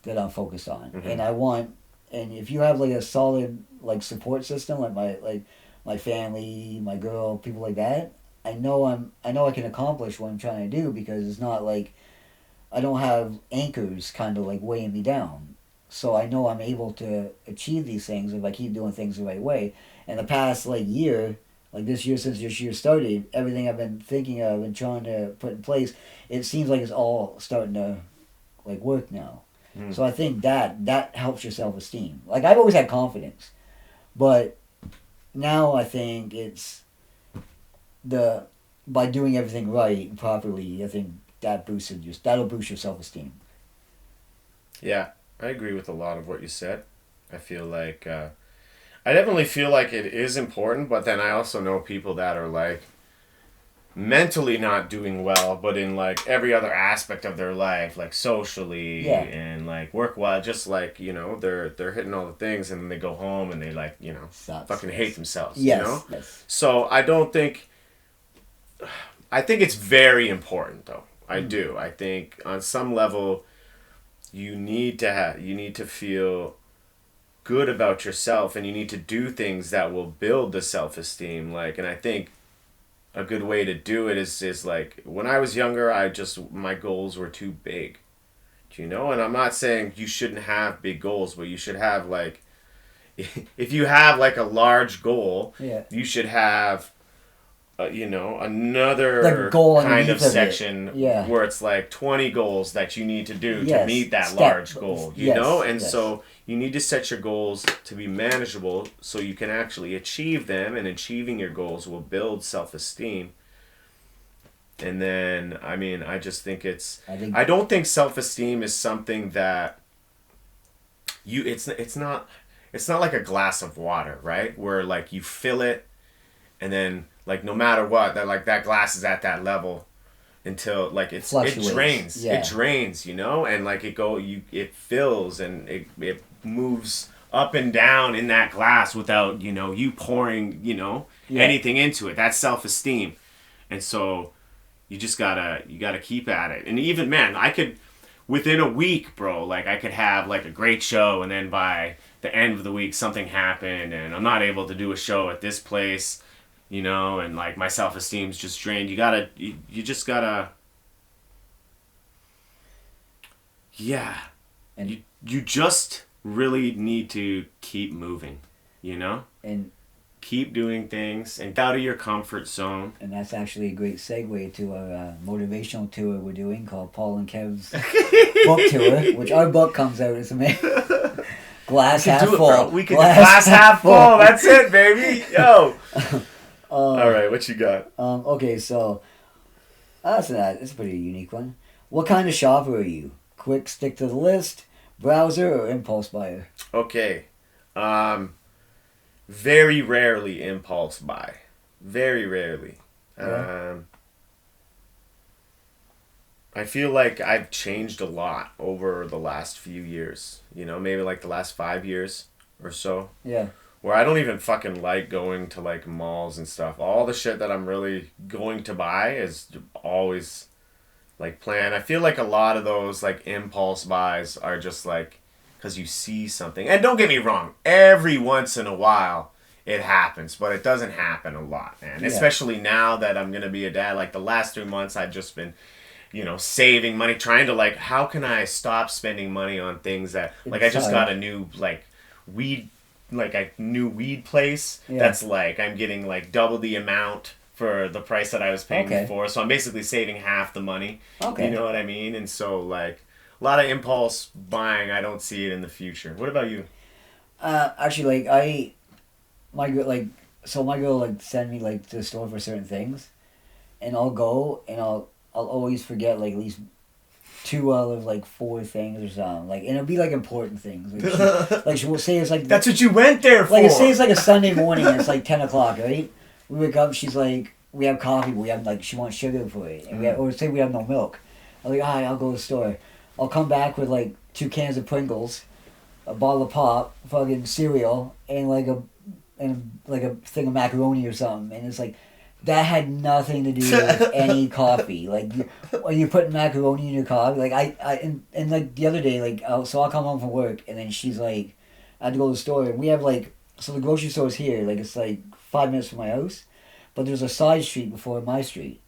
that I'm focused on, and I want. And if you have like a solid like support system, like my family, my girl, people like that, I know I can accomplish what I'm trying to do because it's not like I don't have anchors kind of like weighing me down. So I know I'm able to achieve these things if I keep doing things the right way. And the past like year, like this year since this year started, everything I've been thinking of and trying to put in place, it seems like it's all starting to like work now. So I think that helps your self-esteem. Like I've always had confidence, but now I think it's by doing everything right and properly. I think that'll boost your self-esteem. Yeah, I agree with a lot of what you said. I feel like I definitely feel like it is important, but then I also know people that are like mentally not doing well, but in like every other aspect of their life, like socially and like work wise, just like they're hitting all the things, and then they go home and they like fucking hate themselves. Yes. So I think it's very important though. I do. I think on some level you need to feel good about yourself, and you need to do things that will build the self-esteem. Like, and I think a good way to do it is like when I was younger, my goals were too big, and I'm not saying you shouldn't have big goals, but you should have like, if you have like a large goal, you should have, another like goal kind of of section where it's like 20 goals that you need to do to meet that large goal, so you need to set your goals to be manageable so you can actually achieve them, and achieving your goals will build self-esteem. And then, I mean, I just think I don't think self-esteem is something that it's not like a glass of water, right? Where like you fill it and then like no matter what, that glass is at that level until like it drains, and like it fills and it moves up and down in that glass without, you pouring, anything into it. That's self-esteem. And so you gotta keep at it. And even, man, I could, within a week, bro, like I could have like a great show, and then by the end of the week something happened and I'm not able to do a show at this place, and like my self-esteem's just drained. You just gotta, yeah. And you just really need to keep moving, And keep doing things and out of your comfort zone. And that's actually a great segue to our motivational tour we're doing called Paul and Kev's book tour, which our book comes out as amazing. Glass half full. Bro. We can glass half full. That's it, baby. Yo. All right, what you got? Okay, so that's a pretty unique one. What kind of shopper are you? Quick stick to the list, browser, or impulse buyer? Okay. Very rarely impulse buy. Very rarely. Yeah. I feel like I've changed a lot over the last few years. Maybe like the last 5 years or so. Yeah. Where I don't even fucking like going to like malls and stuff. All the shit that I'm really going to buy is always like planned. I feel like a lot of those like impulse buys are just like because you see something. And don't get me wrong, every once in a while it happens, but it doesn't happen a lot, man. Yeah. Especially now that I'm gonna be a dad. Like the last 3 months I've just been saving money, trying to like, how can I stop spending money on things that, like, I just got a new, like, weed place. Yeah. That's like, I'm getting like double the amount for the price that I was paying before. So I'm basically saving half the money. Okay. You know what I mean? And so like, a lot of impulse buying, I don't see it in the future. What about you? Actually, like, my girl like send me like to the store for certain things, and I'll go and I'll always forget like at least 2 out of like 4 things or something. Like, and it'll be like important things. Like she will say it's like that's what you went there for. Like say it's like a Sunday morning and it's like 10:00, right? We wake up, she's like, we have coffee, but we have like she wants sugar for it, and or say we have no milk. I'm like, alright, I'll go to the store. I'll come back with like 2 cans of Pringles, a bottle of pop, fucking cereal, and like a thing of macaroni or something, and it's like. That had nothing to do with any coffee. Like, you putting macaroni in your coffee? Like, and like the other day, like, so I'll come home from work, and then she's like, I had to go to the store, and we have like, so the grocery store's here, like, it's like 5 minutes from my house, but there's a side street before my street.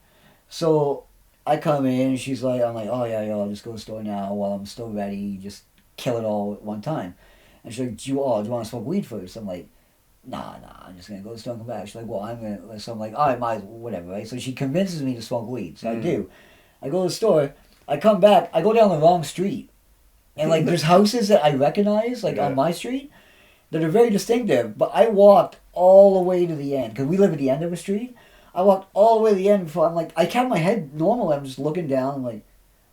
So I come in, and she's like, I'm like, oh yeah, I'll just go to the store now while I'm still ready, just kill it all at one time. And she's like, do you want to smoke weed first? I'm like, nah, I'm just going to go to the store and come back. She's like, well, I'm going to... So I'm like, all right, might as well, whatever, right? So she convinces me to smoke weed. So I do. I go to the store. I come back. I go down the wrong street. And, like, there's houses that I recognize, like, on my street that are very distinctive. But I walked all the way to the end. Because we live at the end of a street. I walked all the way to the end before I'm like... I kept my head normal. I'm just looking down. I'm like,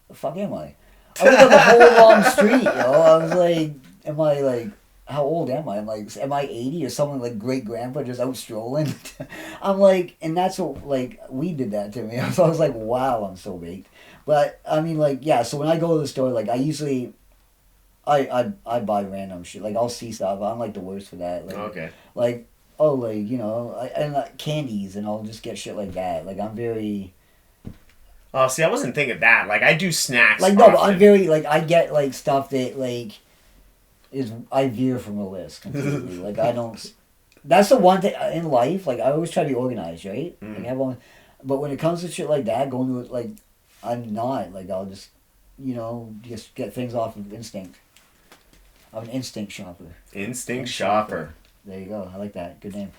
the fuck am I? I was on the whole wrong street, I was like, am I, like... How old am I? I'm like, am I 80 or someone like great grandpa just out strolling? I'm like, and that's what, like, weed did that to me. So I was like, wow, I'm so baked. But, I mean, like, yeah, so when I go to the store, like, I usually, I buy random shit. Like, I'll see stuff. I'm like the worst for that. Like, okay. Like, and candies, and I'll just get shit like that. Like, I'm very... Oh, see, I wasn't thinking that. Like, I do snacks like, no, often. But I'm very, like, I get, like, stuff that, like... I veer from the list completely. Like, I don't... That's the one thing in life, like, I always try to be organized, right? Like, but when it comes to shit like that, going to it, like, I'm not. Like, I'll just, just get things off of instinct. I'm an instinct shopper. Instinct shopper. There you go. I like that. Good name.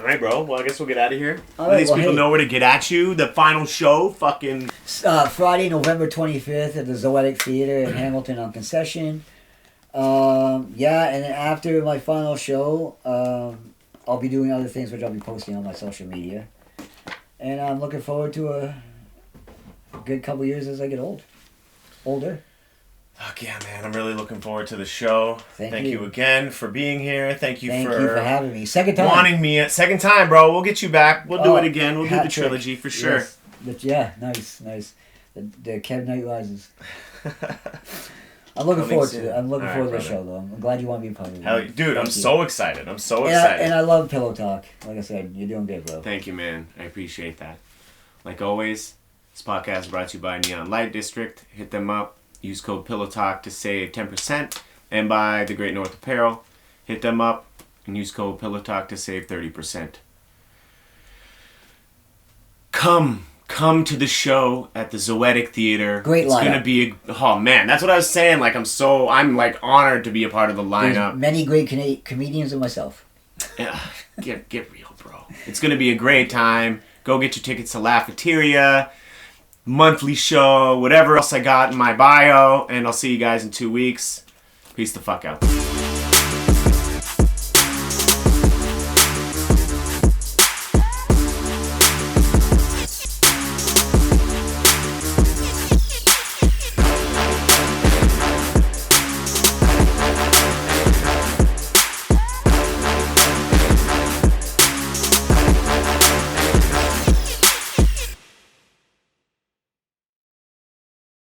All right, bro. Well, I guess we'll get out of here. At least people know where to get at you. The final show, fucking... Friday, November 25th at the Zoetic Theater in Hamilton on Concession. Yeah, and then after my final show, I'll be doing other things which I'll be posting on my social media. And I'm looking forward to a good couple years as I get older. Fuck yeah, man. I'm really looking forward to the show. Thank you again for being here. Thank you for having me. Second time. Wanting me. Second time, bro. We'll get you back. We'll do it again. We'll do the trilogy for sure. Yes. But yeah, nice. The Kev Knight Rises. I'm looking Coming forward soon. to it. I'm looking All forward right, to the brother. show, though. I'm glad you want to be a part of it. Hell, dude, I'm Thank you. so excited. I'm so And excited. I love Pillow Talk. Like I said, you're doing good, bro. Thank you, man. I appreciate that. Like always, this podcast is brought to you by Neon Light District. Hit them up. Use code PillowTalk to save 10%. And by The Great North Apparel. Hit them up and use code PillowTalk to save 30%. Come to the show at the Zoetic Theater. Great lineup. It's gonna be oh man, that's what I was saying. Like I'm like honored to be a part of the There's lineup. many great comedians and myself. Yeah, get real, bro. It's gonna be a great time. Go get your tickets to Lafiteria, monthly show, whatever else I got in my bio, and I'll see you guys in 2 weeks. Peace the fuck out.